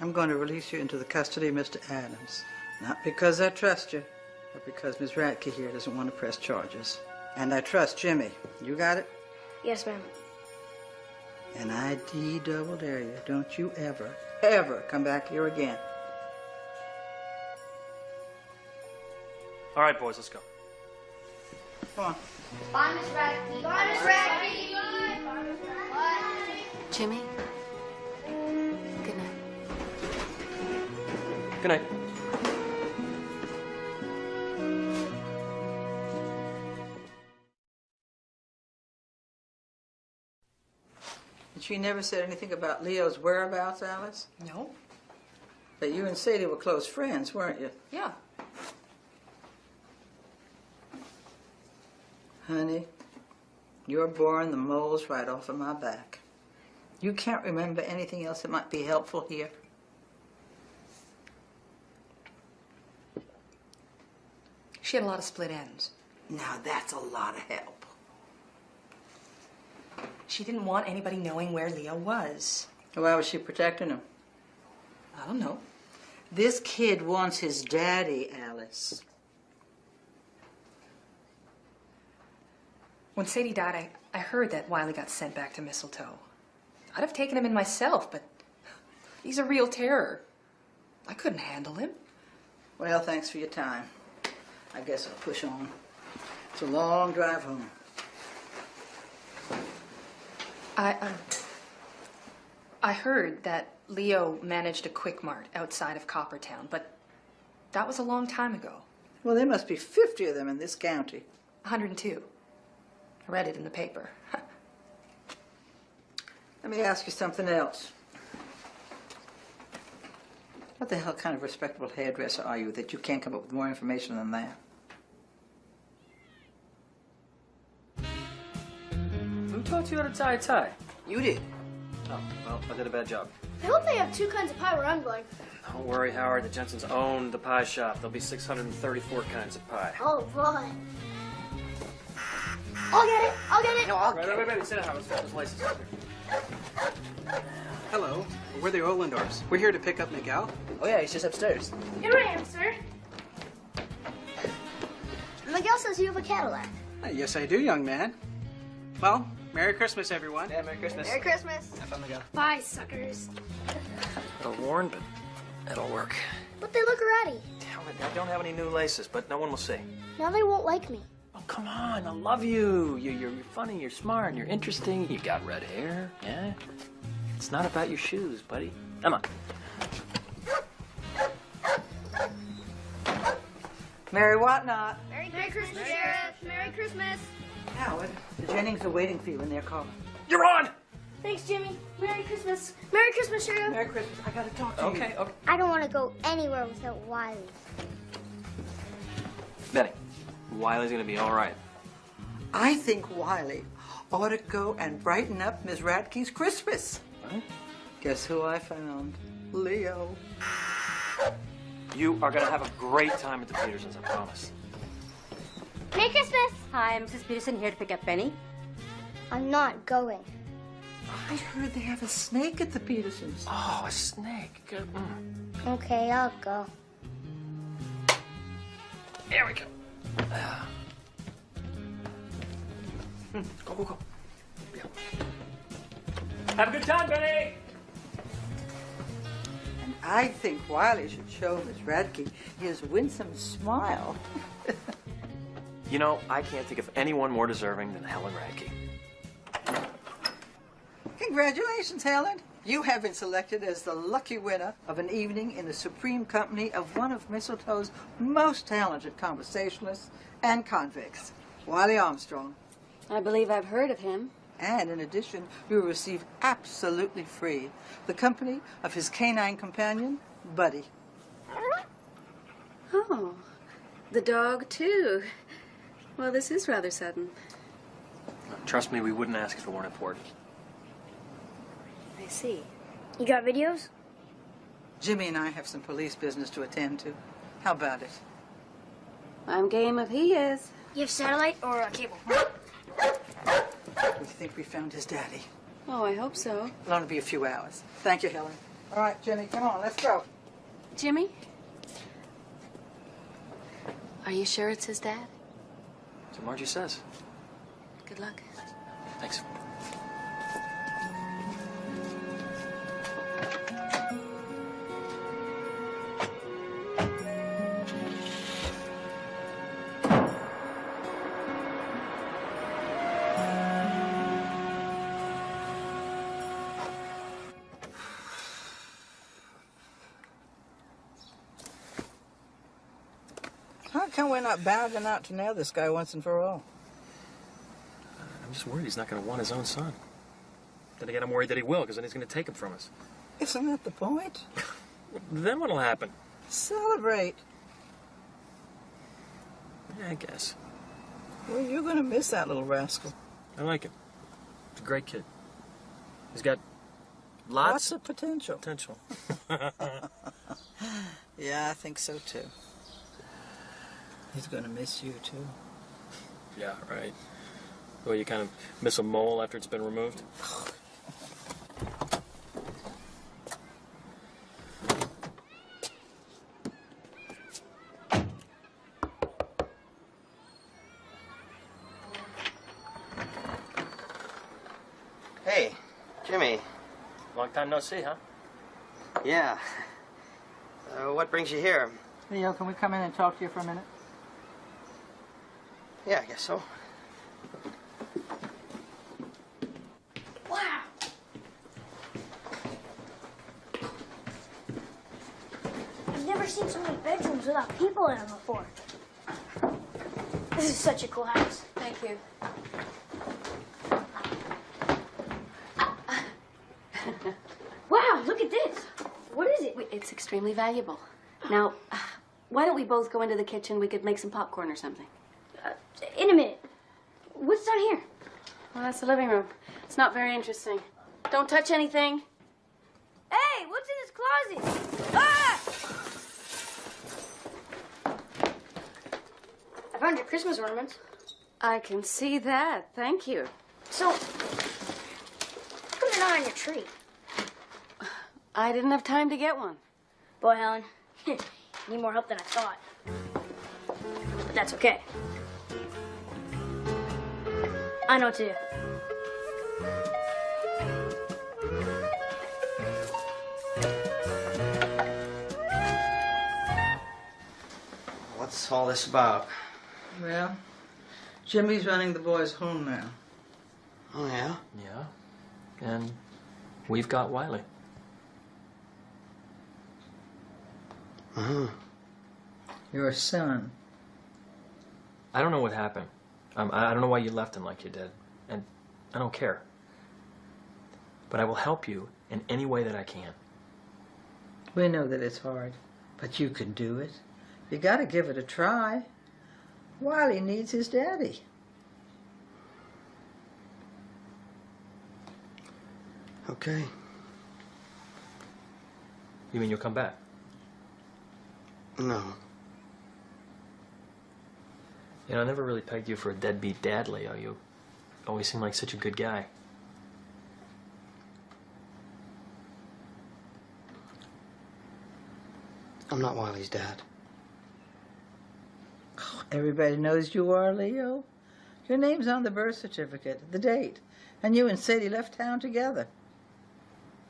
I'm going to release you into the custody of Mr. Adams. Not because I trust you, but because Miss Radke here doesn't want to press charges. And I trust Jimmy. You got it? Yes, ma'am. And I double dare you. Don't you ever come back here again. All right, boys, let's go. Come on. Bye, Miss Radke. Bye, Miss Radke. Bye. Jimmy? Good night. Good night. And she never said anything about Leo's whereabouts, Alice? No. But you and Sadie were close friends, weren't you? Yeah. Honey, you're boring the moles right off of my back. You can't remember anything else that might be helpful here? She had a lot of split ends. Now that's a lot of help. She didn't want anybody knowing where Leo was. Why was she protecting him? I don't know. This kid wants his daddy, Alice. When Sadie died, I heard that Wiley got sent back to Mistletoe. I'd have taken him in myself, but he's a real terror. I couldn't handle him. Well, thanks for your time. I guess I'll push on. It's a long drive home. I heard that Leo managed a Quick Mart outside of Coppertown, but that was a long time ago. Well, there must be 50 of them in this county. 102. I read it in the paper. Let me ask you something else. What the hell kind of respectable hairdresser are you that you can't come up with more information than that? Who taught you how to tie a tie? You did. Oh, well, I did a bad job. I hope they have 2 kinds of pie where I'm going. Don't worry, Howard. The Jensens own the pie shop. There'll be 634 kinds of pie. Oh, boy. I'll get it. I'll get it. No, I'll Wait. Sit down, Howard. Let's get those laces out here. Hello, we're the Olandors. We're here to pick up Miguel. Oh yeah, he's just upstairs. Here I am, sir. Miguel says you have a Cadillac. Yes, I do, young man. Well, Merry Christmas, everyone. Yeah, Merry Christmas. Merry Christmas. Have fun, Miguel. Bye, suckers. A little worn, but it'll work. But they look ratty. Damn it, I don't have any new laces, but no one will see. Now they won't like me. Oh, come on. I love you. You're funny, you're smart, you're interesting. You got red hair, yeah? It's not about your shoes, buddy. Come on. Mary Whatnot. Merry Christmas, Sheriff. Merry Christmas. Howard, the Jennings are waiting for you in their car. You're on! Thanks, Jimmy. Merry Christmas. Merry Christmas, Sheriff. Merry Christmas. I gotta talk to you. Okay. I don't want to go anywhere without Wiley. Benny, Wiley's gonna be all right. I think Wiley ought to go and brighten up Miss Radke's Christmas. What? Guess who I found? Leo. You are gonna have a great time at the Petersons, I promise. Merry Christmas. Hi, I'm Mrs. Peterson here to pick up Benny. I'm not going. I heard they have a snake at the Petersons. Oh, a snake. Good. Okay, I'll go. There we go. Go. Yeah. Have a good time, Benny! And I think Wiley should show Miss Radke his winsome smile. You know, I can't think of anyone more deserving than Helen Radke. Congratulations, Helen. You have been selected as the lucky winner of an evening in the supreme company of one of Mistletoe's most talented conversationalists and convicts, Wiley Armstrong. I believe I've heard of him. And in addition, you will receive absolutely free the company of his canine companion, Buddy. Oh, the dog, too. Well, this is rather sudden. Trust me, we wouldn't ask if it weren't important. I see. You got videos? Jimmy and I have some police business to attend to. How about it? I'm game if he is. You have satellite or a cable? We think we found his daddy. Oh, I hope so. It'll only be a few hours. Thank you, Helen. All right, Jimmy, come on, let's go. Jimmy? Are you sure it's his dad? That's what Margie says. Good luck. Thanks. How come we're not bounding out to nail this guy once and for all? I'm just worried he's not going to want his own son. Then again, I'm worried that he will, because then he's going to take him from us. Isn't that the point? Then what'll happen? Celebrate. Yeah, I guess. Well, you're going to miss that little rascal. I like him. He's a great kid. He's got Lots of potential. Potential. Yeah, I think so too. He's going to miss you too. Yeah, right. Well, you kind of miss a mole after it's been removed. Hey, Jimmy. Long time no see, huh? Yeah. What brings you here? Leo, can we come in and talk to you for a minute? Yeah, I guess so. Wow. I've never seen so many bedrooms without people in them before. This is such a cool house. Thank you. Wow, look at this. What is it? It's extremely valuable. Now, why don't we both go into the kitchen? We could make some popcorn or something. In a minute. What's down here? Well, that's the living room. It's not very interesting. Don't touch anything. Hey, what's in this closet? Ah! I found your Christmas ornaments. I can see that. Thank you. So, how come they're not on your tree? I didn't have time to get one. Boy, Helen, you need more help than I thought. But that's okay. I know what to do. What's all this about? Well, Jimmy's running the boys' home now. Oh, yeah? Yeah. And we've got Wiley. Uh-huh. Your son. I don't know what happened. I don't know why you left him like you did. And I don't care. But I will help you in any way that I can. We know that it's hard, but you can do it. You got to give it a try. Wiley needs his daddy. Okay. You mean you'll come back? No. You know, I never really pegged you for a deadbeat dad, Leo. You always seemed like such a good guy. I'm not Wiley's dad. Everybody knows you are, Leo. Your name's on the birth certificate, the date, and you and Sadie left town together.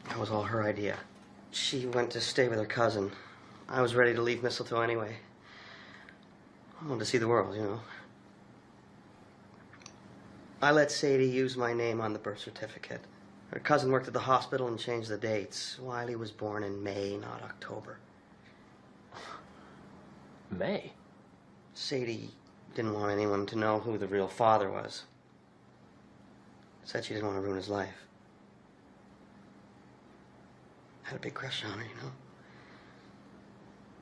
That was all her idea. She went to stay with her cousin. I was ready to leave Mistletoe anyway. I wanted to see the world, you know. I let Sadie use my name on the birth certificate. Her cousin worked at the hospital and changed the dates. Wiley was born in May, not October. May? Sadie didn't want anyone to know who the real father was. Said she didn't want to ruin his life. Had a big crush on her, you know.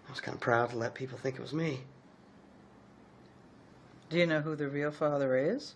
I was kind of proud to let people think it was me. Do you know who the real father is?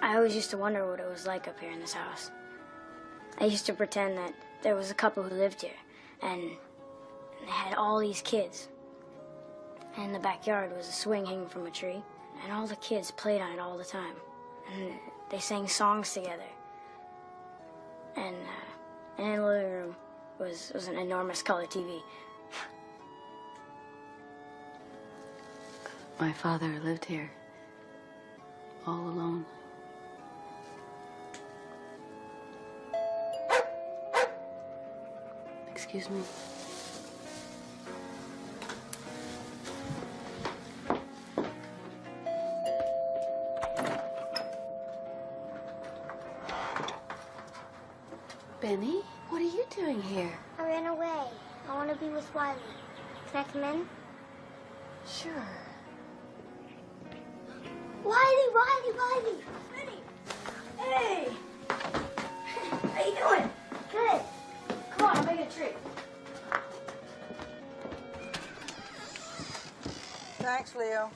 I always used to wonder what it was like up here in this house. I used to pretend that there was a couple who lived here, and they had all these kids. And in the backyard was a swing hanging from a tree, and all the kids played on it all the time. And they sang songs together. And in the living room was an enormous color TV. My father lived here, all alone. Excuse me. Benny, what are you doing here? I ran away. I want to be with Wiley. Can I come in? Sure. Wiley! Hey! How you doing? Good. Come on, I'll make a treat. Thanks, Leo.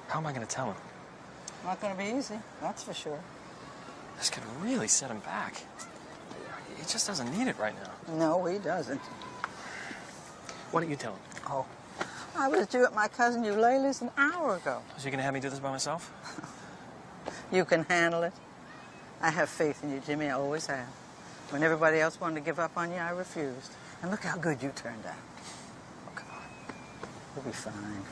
How am I going to tell him? Not going to be easy, that's for sure. This could really set him back. He just doesn't need it right now. No, he doesn't. Why don't you tell him? Oh, I was due at my cousin Eulalie's an hour ago. So you're going to have me do this by myself? You can handle it. I have faith in you, Jimmy. I always have. When everybody else wanted to give up on you, I refused. And look how good you turned out. Oh, come on. You'll be fine.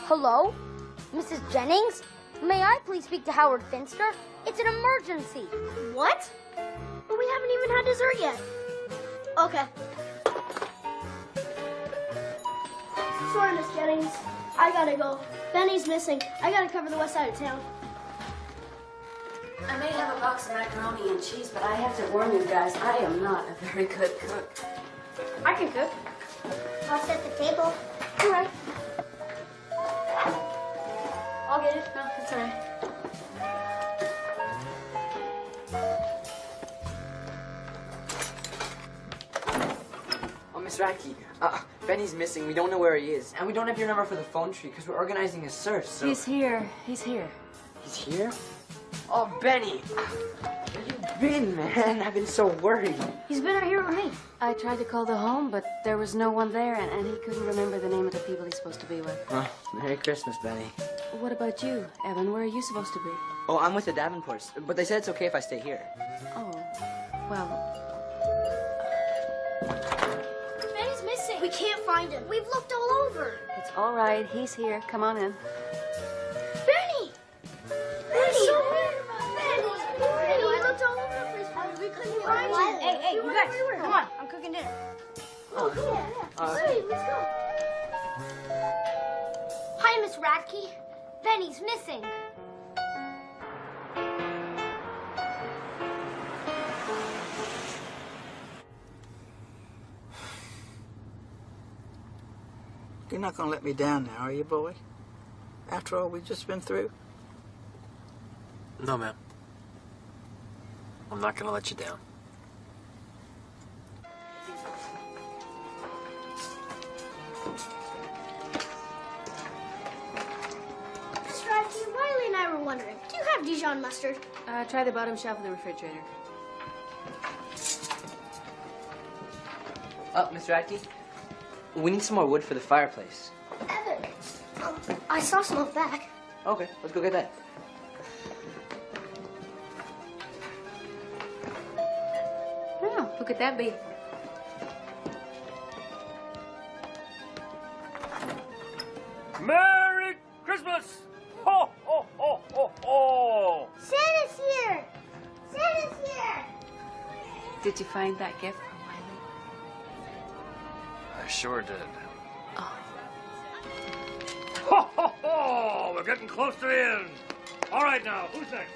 Hello? Mrs. Jennings? May I please speak to Howard Finster? It's an emergency. What? But we haven't even had dessert yet. Okay. Sorry, Miss Jennings. I gotta go. Benny's missing. I gotta cover the west side of town. I may have a box of macaroni and cheese, but I have to warn you guys, I am not a very good cook. I can cook. I'll set the table. All right. I'll get it. No, it's all right. Oh, Miss Radke, Benny's missing. We don't know where he is. And we don't have your number for the phone tree because we're organizing a search, so... He's here. He's here. He's here? Oh, Benny! Where you been, man? I've been so worried. He's been out here with me. I tried to call the home, but there was no one there, and he couldn't remember the name of the people he's supposed to be with. Well, Merry Christmas, Benny. What about you, Evan? Where are you supposed to be? Oh, I'm with the Davenports, but they said it's okay if I stay here. Oh, well... Benny's missing. We can't find him. We've looked all over. It's all right. He's here. Come on in. Benny! Benny! Benny, we looked all over the place. We couldn't find him. Hey, you guys, come on. I'm cooking dinner. Oh, yeah. Sweet, let's go. Hi, Miss Radke. Benny's missing. You're not going to let me down now, are you, boy? After all we've just been through? No, ma'am. I'm not going to let you down. Miss Radke, Wiley and I were wondering, do you have Dijon mustard? Try the bottom shelf of the refrigerator. Miss Radke, we need some more wood for the fireplace. Evan, I saw some up back. Okay, let's go get that. Oh, who could that be? Merry Christmas! Ho, ho, ho, ho, ho! Santa's here! Santa's here! Did you find that gift for Wiley? I sure did. Ho, ho, ho! We're getting close to the end. All right, now, who's next?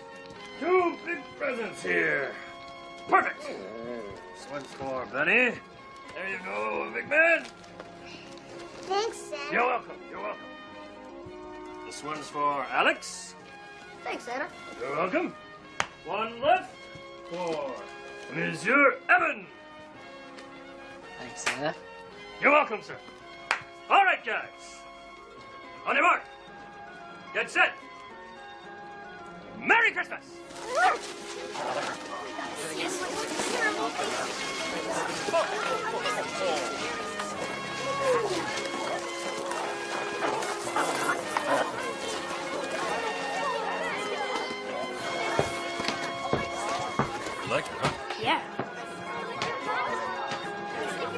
2 big presents here. Perfect. This one's for Benny. There you go, big man. Thanks, Santa. You're welcome. You're welcome. This one's for Alex. Thanks, Santa. You're welcome. One left. for Monsieur Evan. Thanks, Santa. You're welcome, sir. All right, guys. On your mark. Get set. Merry Christmas. You like it, huh? Yeah.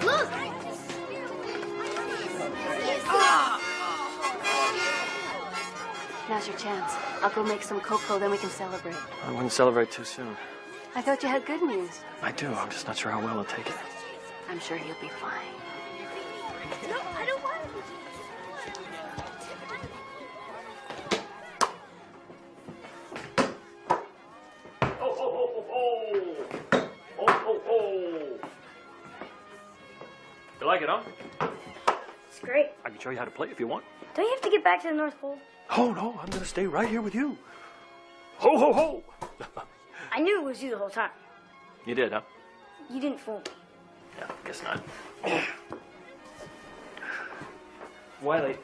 Look! Now's your chance. I'll go make some cocoa, then we can celebrate. I wouldn't celebrate too soon. I thought you had good news. I do. I'm just not sure how well he'll take it. I'm sure he'll be fine. No, I don't want it. You like it, huh? It's great. I can show you how to play if you want. Don't you have to get back to the North Pole? Oh, no, I'm going to stay right here with you. Ho, ho, ho! I knew it was you the whole time. You did, huh? You didn't fool me. Yeah, guess not. Wiley,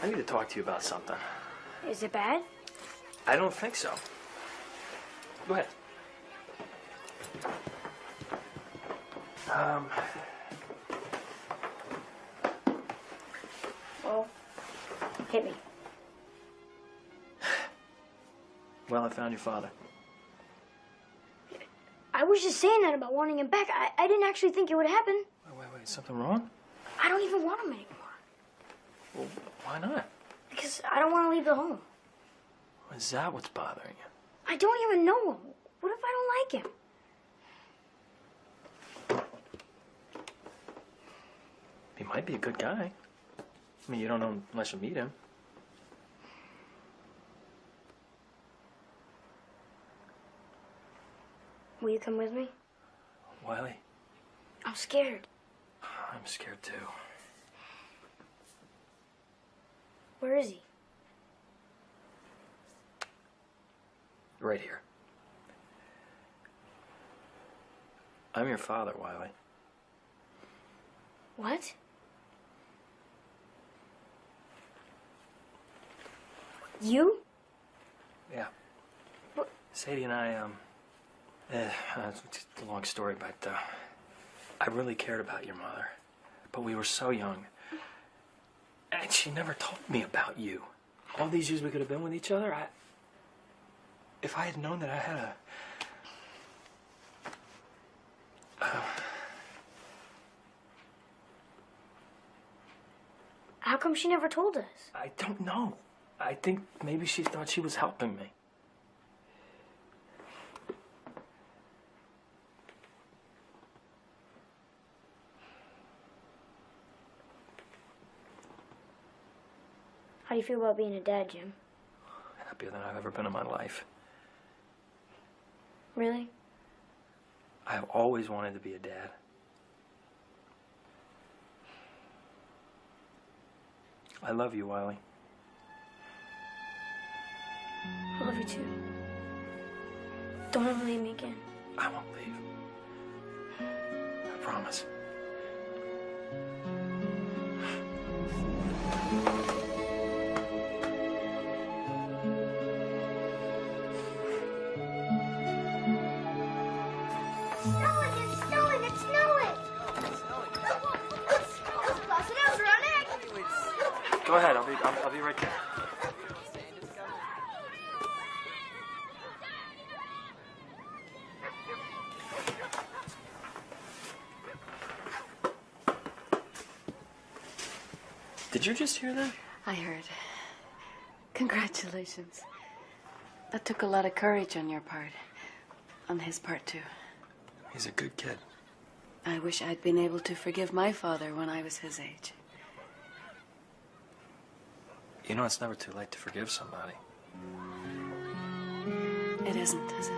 I need to talk to you about something. Is it bad? I don't think so. Go ahead. Well, hit me. Well, I found your father. I was just saying that about wanting him back. I didn't actually think it would happen. Wait, something wrong? I don't even want him anymore. Well, why not? Because I don't want to leave the home. Is that what's bothering you? I don't even know him. What if I don't like him? He might be a good guy. I mean, you don't know him unless you meet him. Will you come with me? Wiley, I'm scared. I'm scared too. Where is he? Right here. I'm your father, Wiley. What? You? Yeah. What? Sadie and I, it's just a long story, but, I really cared about your mother. But we were so young. And she never told me about you. All these years we could have been with each other, if I had known that I had How come she never told us? I don't know. I think maybe she thought she was helping me. How do you feel about being a dad, Jim? Happier than I've ever been in my life. Really? I've always wanted to be a dad. I love you, Wiley. I love you too. Don't ever leave me again. I won't leave. I promise. It's snowing! It's snowing! Let's bust it out, running! Go ahead. I'll be right there. Did you just hear that? I heard. Congratulations. That took a lot of courage on your part. On his part, too. He's a good kid. I wish I'd been able to forgive my father when I was his age. You know, it's never too late to forgive somebody. It isn't, is it?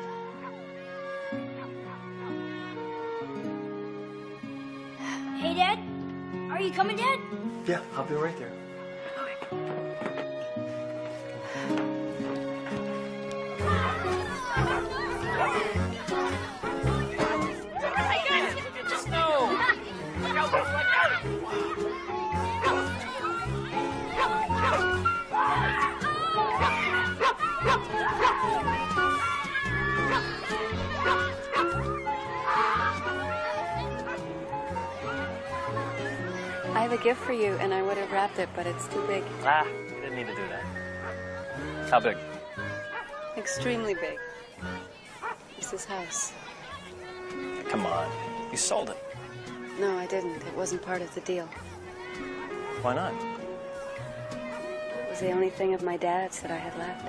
Hey, Dad? Are you coming, Dad? Yeah, I'll be right there. gift for you, and I would have wrapped it, but it's too big. Ah, you didn't need to do that. How big? Extremely big. It's this house. Come on. You sold it. No, I didn't. It wasn't part of the deal. Why not? It was the only thing of my dad's that I had left.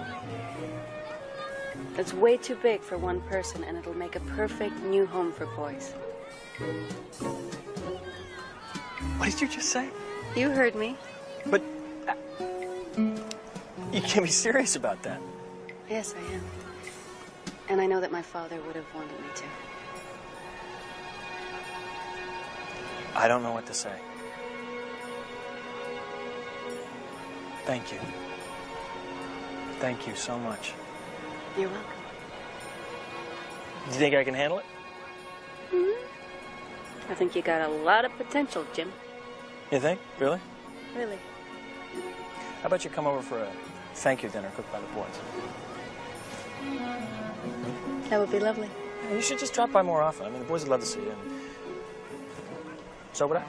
It's way too big for one person, and it'll make a perfect new home for boys. What did you just say? You heard me. But you can't be serious about that. Yes, I am. And I know that my father would have wanted me to. I don't know what to say. Thank you. Thank you so much. You're welcome. Do you think I can handle it? I think you got a lot of potential, Jim. You think? Really? Really. How about you come over for a thank you dinner cooked by the boys? That would be lovely. Yeah, you should just drop by more often. I mean, the boys would love to see you. And so would I.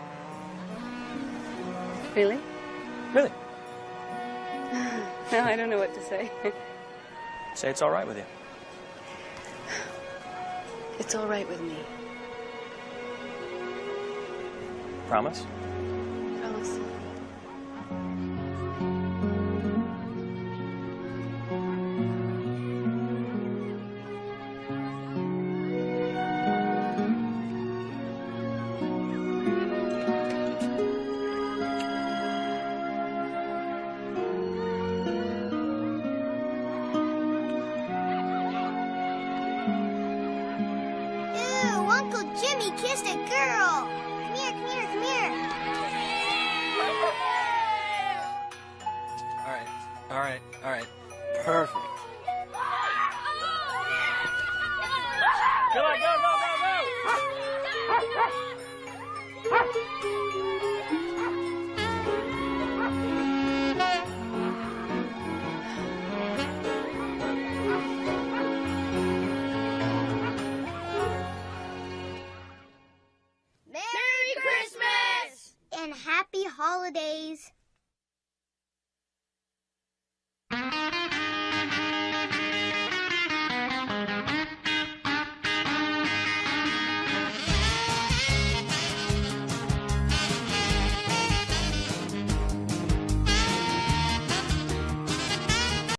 Really? Really? No, I don't know what to say. Say it's all right with you. It's all right with me. Promise? Promise. Ew, Uncle Jimmy kissed a girl. Come here, come here, come here. All right. Perfect.